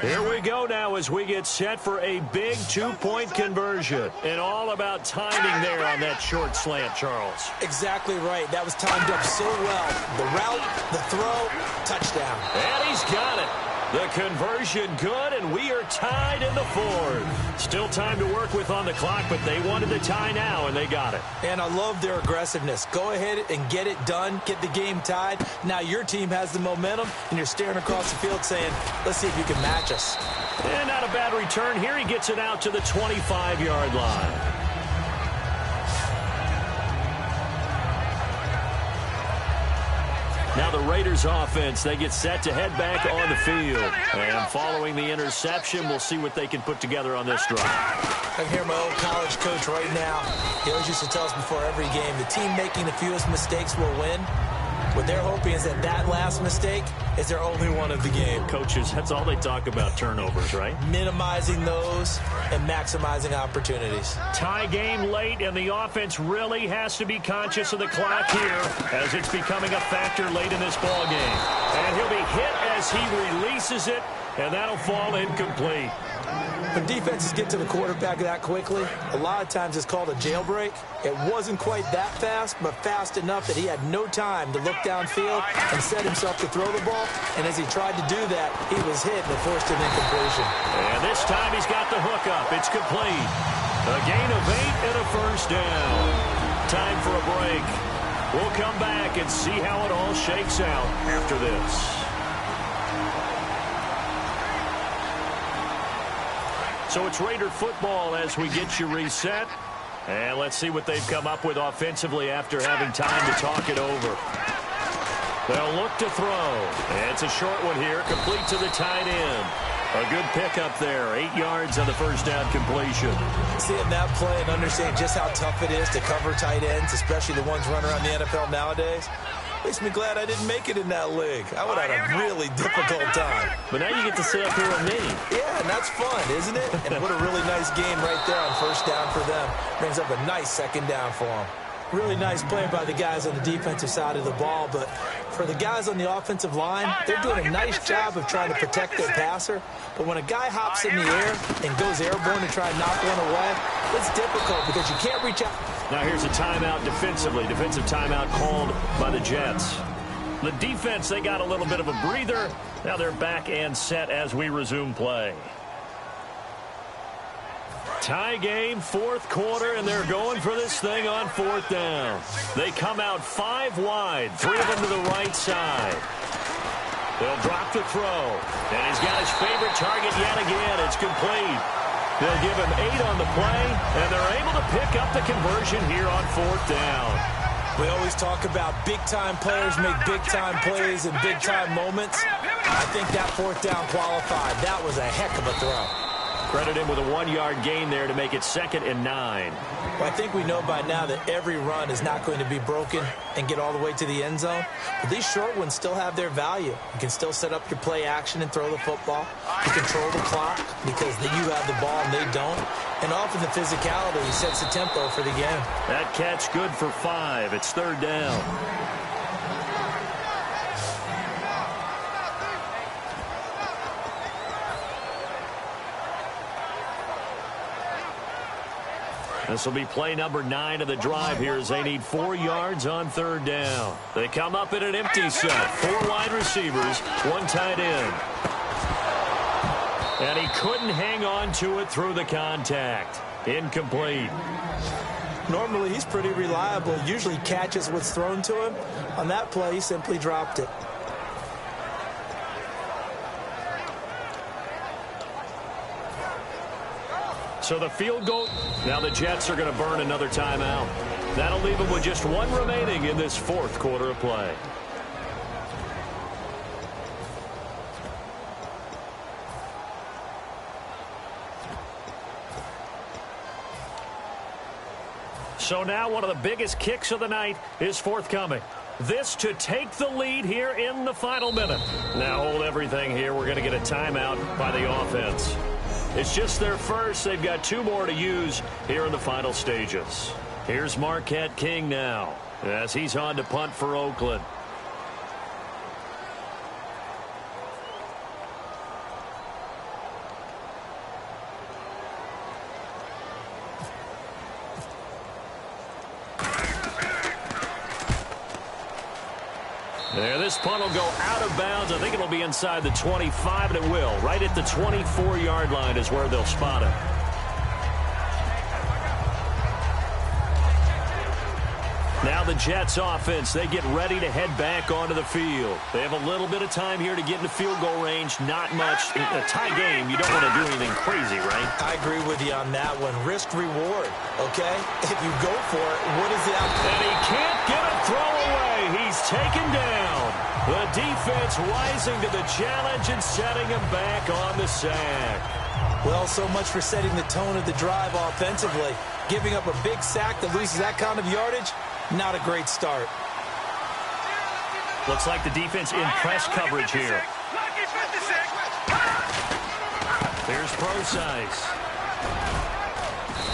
Here we go now as we get set for a big 2-point conversion. And all about timing there on that short slant, Charles. Exactly right. That was timed up so well. The route, the throw, touchdown. And he's got it. The conversion good, and we are tied in the 4th. Still time to work with on the clock, but they wanted the tie now, and they got it. And I love their aggressiveness. Go ahead and get it done. Get the game tied. Now your team has the momentum, and you're staring across the field saying, let's see if you can match us. And not a bad return here. He gets it out to the 25-yard line. Now the Raiders offense, they get set to head back on the field. And following the interception, we'll see what they can put together on this drive. I can hear my old college coach right now. He always used to tell us before every game, the team making the fewest mistakes will win. What they're hoping is that that last mistake is their only one of the game. Coaches, that's all they talk about, turnovers, right? Minimizing those and maximizing opportunities. Tie game late, and the offense really has to be conscious of the clock here as it's becoming a factor late in this ball game. And he'll be hit as he releases it, and that'll fall incomplete. When defenses get to the quarterback that quickly, a lot of times it's called a jailbreak. It wasn't quite that fast, but fast enough that he had no time to look downfield and set himself to throw the ball. And as he tried to do that, he was hit and it forced an incompletion. And this time he's got the hook up. It's complete. A gain of 8 and a first down. Time for a break. We'll come back and see how it all shakes out after this. So it's Raider football as we get you reset. And let's see what they've come up with offensively after having time to talk it over. They'll look to throw. And it's a short one here, complete to the tight end. A good pickup there, 8 yards on the first down completion. Seeing that play and understand just how tough it is to cover tight ends, especially the ones running around the NFL nowadays, makes me glad I didn't make it in that league. I would have had a really difficult time. But now you get to sit up here with me. Yeah, and that's fun, isn't it? And what a really nice game right there on first down for them. Brings up a nice second down for them. Really nice play by the guys on the defensive side of the ball, but for the guys on the offensive line, they're doing a nice job of trying to protect their passer. But when a guy hops in the air and goes airborne to try and knock one away, it's difficult because you can't reach out. Now here's a timeout defensively. Defensive timeout called by the Jets. The defense, they got a little bit of a breather. Now they're back and set as we resume play. Tie game, fourth quarter, and they're going for this thing on fourth down. They come out 5 wide, 3 of them to the right side. They'll drop the throw, and he's got his favorite target yet again. It's complete. They'll give him 8 on the play, and they're able to pick up the conversion here on fourth down. We always talk about big-time players make big-time plays in big-time moments. I think that fourth down qualified. That was a heck of a throw. Credit him with a 1-yard gain there to make it 2nd and 9. Well, I think we know by now that every run is not going to be broken and get all the way to the end zone. But these short ones still have their value. You can still set up your play action and throw the football. You control the clock because you have the ball and they don't. And often the physicality sets the tempo for the game. That catch good for 5. It's 3rd down. This will be play number 9 of the drive here as they need 4 yards on 3rd down. They come up in an empty set. 4 wide receivers, 1 tight end. And he couldn't hang on to it through the contact. Incomplete. Normally he's pretty reliable. Usually catches what's thrown to him. On that play, he simply dropped it. So the field goal. Now the Jets are going to burn another timeout. That'll leave them with just 1 remaining in this 4th quarter of play. So now one of the biggest kicks of the night is forthcoming. This to take the lead here in the final minute. Now hold everything here. We're going to get a timeout by the offense. It's just their first. They've got 2 more to use here in the final stages. Here's Marquette King now as he's on to punt for Oakland. There, this punt will go out of bounds. I think it'll be inside the 25, and it will. Right at the 24-yard line is where they'll spot it. Now the Jets offense, they get ready to head back onto the field. They have a little bit of time here to get into field goal range. Not much. In a tie game, you don't want to do anything crazy, right? I agree with you on that one. Risk reward, okay? If you go for it, what is the outcome? And he can't get a throw away. He's taken down. The defense rising to the challenge and setting him back on the sack. Well, so much for setting the tone of the drive offensively. Giving up a big sack that loses that kind of yardage, not a great start. Looks like the defense in press coverage here. Here's Procise.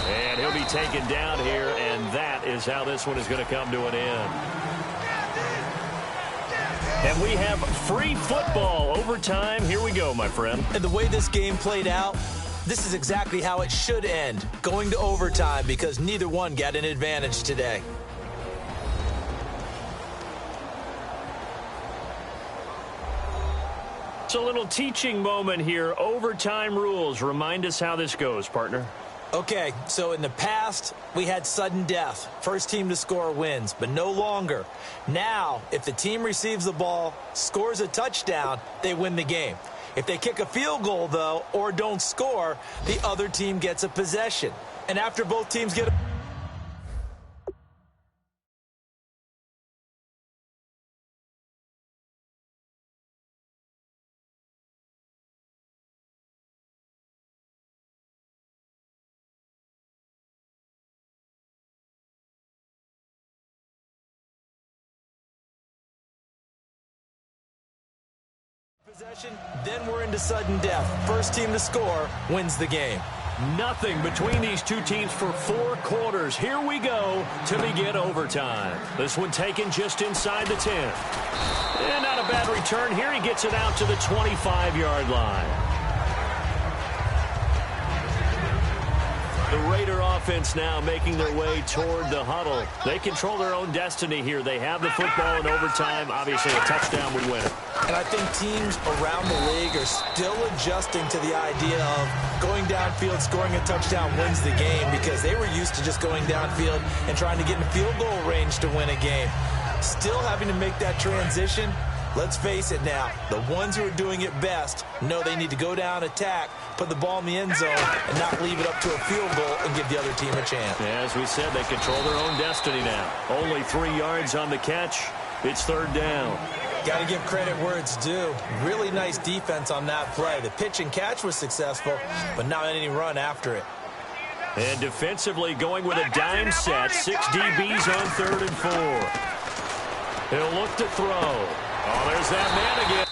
And he'll be taken down here, and that is how this one is going to come to an end. And we have free football overtime. Here we go, my friend. And the way this game played out, this is exactly how it should end, going to overtime, because neither one got an advantage today. It's a little teaching moment here. Overtime rules. Remind us how this goes, partner. Okay, so in the past, we had sudden death. First team to score wins, but no longer. Now, if the team receives the ball, scores a touchdown, they win the game. If they kick a field goal, though, or don't score, the other team gets a possession. And after both teams get a possession, then we're into sudden death. First team to score wins the game. Nothing between these two teams for 4 quarters. Here we go to begin overtime. This one taken just inside the 10. And not a bad return here. He gets it out to the 25-yard line. The Raider offense now making their way toward the huddle. They control their own destiny here. They have the football in overtime. Obviously, a touchdown would win it. And I think teams around the league are still adjusting to the idea of going downfield, scoring a touchdown wins the game, because they were used to just going downfield and trying to get in field goal range to win a game. Still having to make that transition. Let's face it now, the ones who are doing it best know they need to go down, attack, put the ball in the end zone, and not leave it up to a field goal and give the other team a chance. As we said, they control their own destiny now. Only 3 yards on the catch. It's 3rd down. Got to give credit where it's due. Really nice defense on that play. The pitch and catch was successful, but not any run after it. And defensively going with a dime set. 6 DBs on 3rd and 4. He'll look to throw. Oh, there's that man again.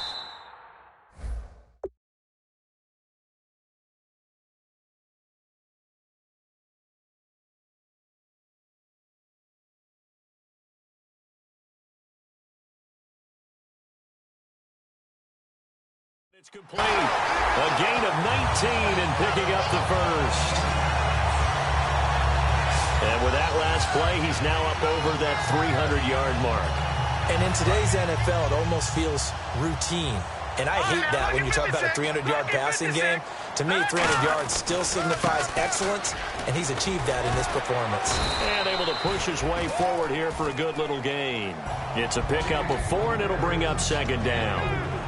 It's complete. A gain of 19 and picking up the first. And with that last play, he's now up over that 300-yard mark. And in today's NFL, it almost feels routine. And I hate that when you talk about a 300-yard passing game. To me, 300 yards still signifies excellence, and he's achieved that in this performance. And able to push his way forward here for a good little gain. It's a pickup of 4, and it'll bring up 2nd down.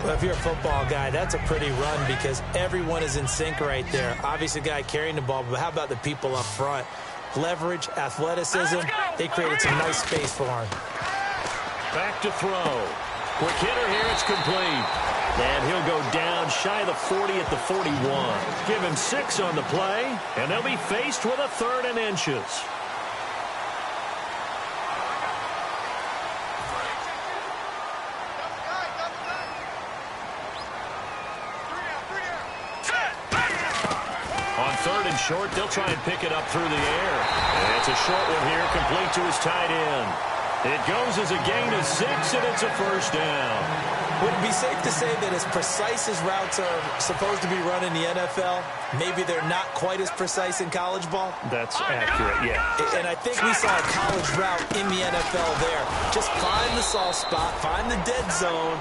Well, if you're a football guy, that's a pretty run because everyone is in sync right there. Obviously, the guy carrying the ball, but how about the people up front? Leverage, athleticism, they created some nice space for him. Back to throw. Quick hitter here, it's complete. And he'll go down shy of the 40 at the 41. Give him 6 on the play, and they'll be faced with a 3rd and inches. On 3rd and short, they'll try and pick it up through the air. And it's a short one here, complete to his tight end. It goes as a gain of 6, and it's a 1st down. Would it be safe to say that as precise as routes are supposed to be run in the NFL, maybe they're not quite as precise in college ball? That's accurate, yeah. And I think we saw a college route in the NFL there. Just find the soft spot, find the dead zone,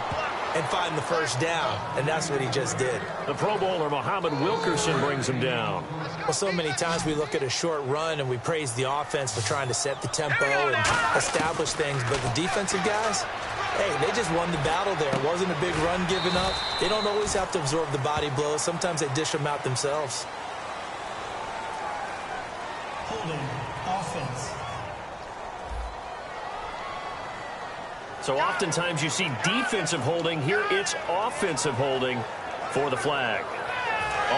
and find the 1st down. And that's what he just did. The Pro Bowler, Muhammad Wilkerson, brings him down. Well, so many times we look at a short run and we praise the offense for trying to set the tempo and establish things. But the defensive guys, hey, they just won the battle there. It wasn't a big run given up. They don't always have to absorb the body blows. Sometimes they dish them out themselves. Holding, offense. So oftentimes you see defensive holding. Here it's offensive holding for the flag.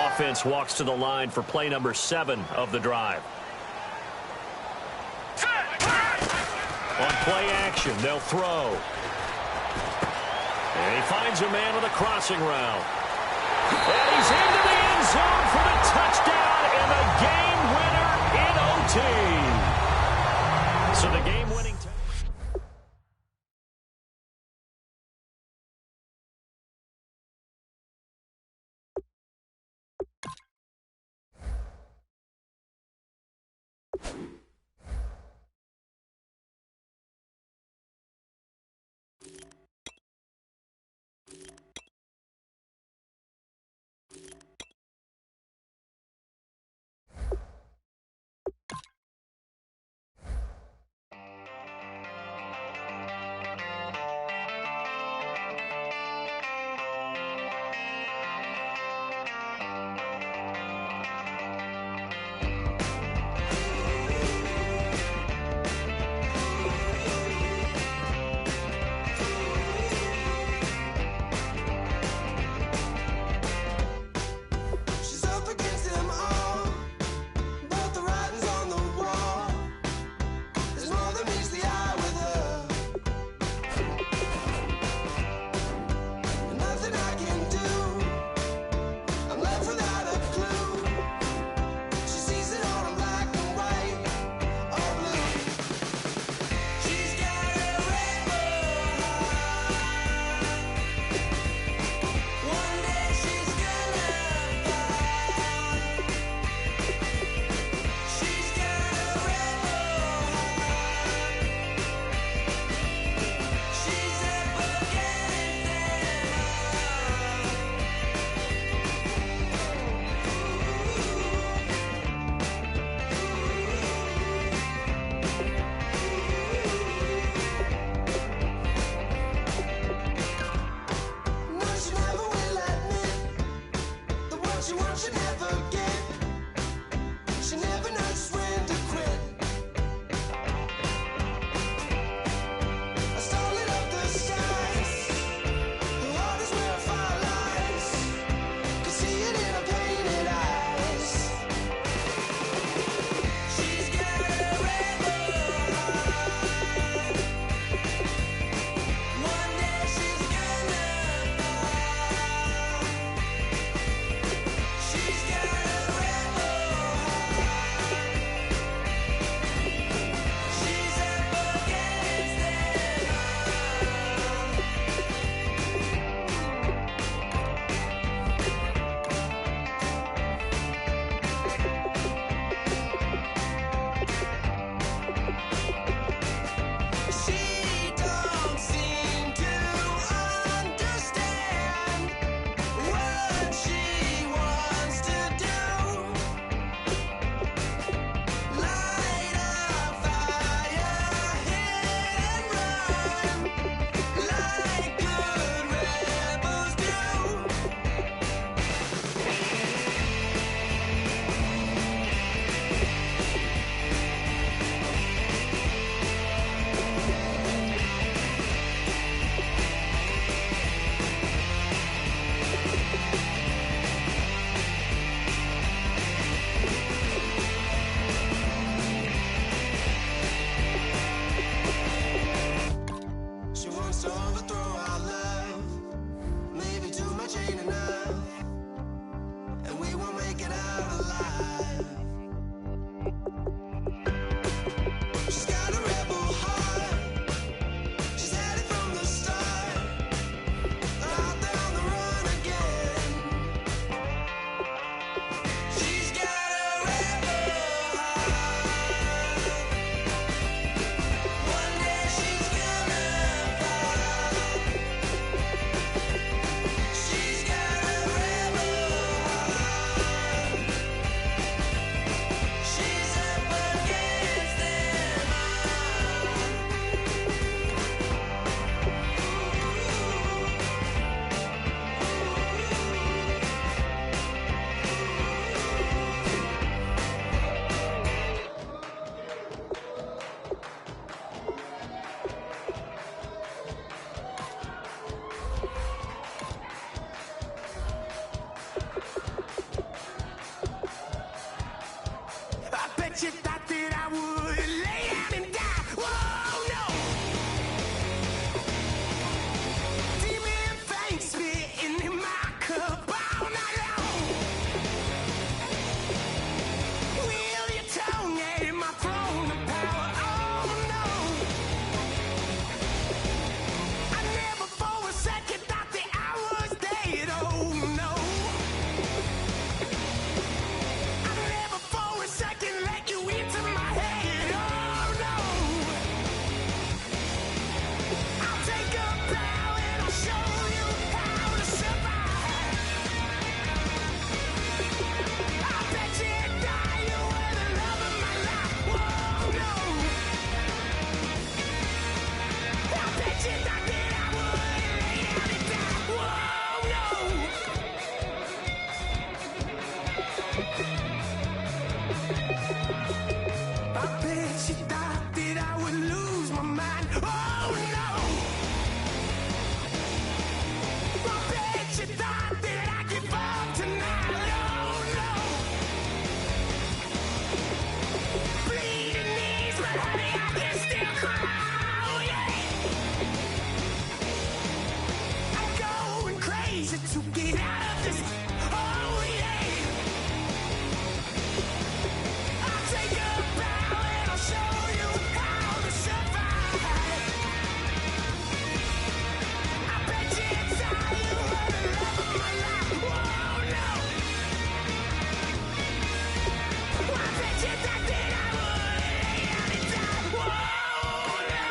Offense walks to the line for play number 7 of the drive. On play action, they'll throw. And he finds a man with a crossing route. And he's into the end zone for the touchdown and the game winner in OT. So the game-winning touchdown. wants to overthrow our love. Maybe too much ain't enough, and we won't make it out alive. She's got a rebel heart. She's had it from the start. Out there on the run again. She's got a rebel heart. One day she's gonna fall. She's got a rebel heart. She's up against them all. I bet you thought that I would lay down and die. Whoa, no. Demon fangs spitting in my cup all night long. Wheel your tongue at my throne of power. Oh, no. I never for a second thought that I was dead. Oh, no. I never for a second let you into my head. Oh no. I'll take a bow and I'll show you how to survive. I bet you die, you were the love of my life. Whoa no. I bet you thought that I would lay down and die. Whoa no. I bet you thought that I would lose my mind. Oh no! I bet you thought that I'd give up tonight. Oh no! Bleeding knees, but honey, I can still cry. Oh yeah! I'm going crazy to get out of this. Oh yeah! I'll take a bow and I'll show you how to survive. I bet you die, you were the love of my life. Whoa, no. I bet you thought that I would lay down and die. Whoa, no.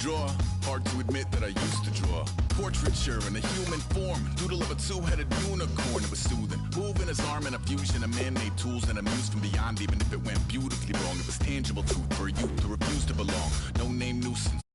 draw. Hard to admit that I used to draw. Portraiture in a human form. Doodle of a two-headed unicorn. It was soothing. Moving his arm in a fusion of man-made tools and a muse from beyond. Even if it went beautifully wrong, it was tangible truth for a youth to refuse to belong. No name nuisance.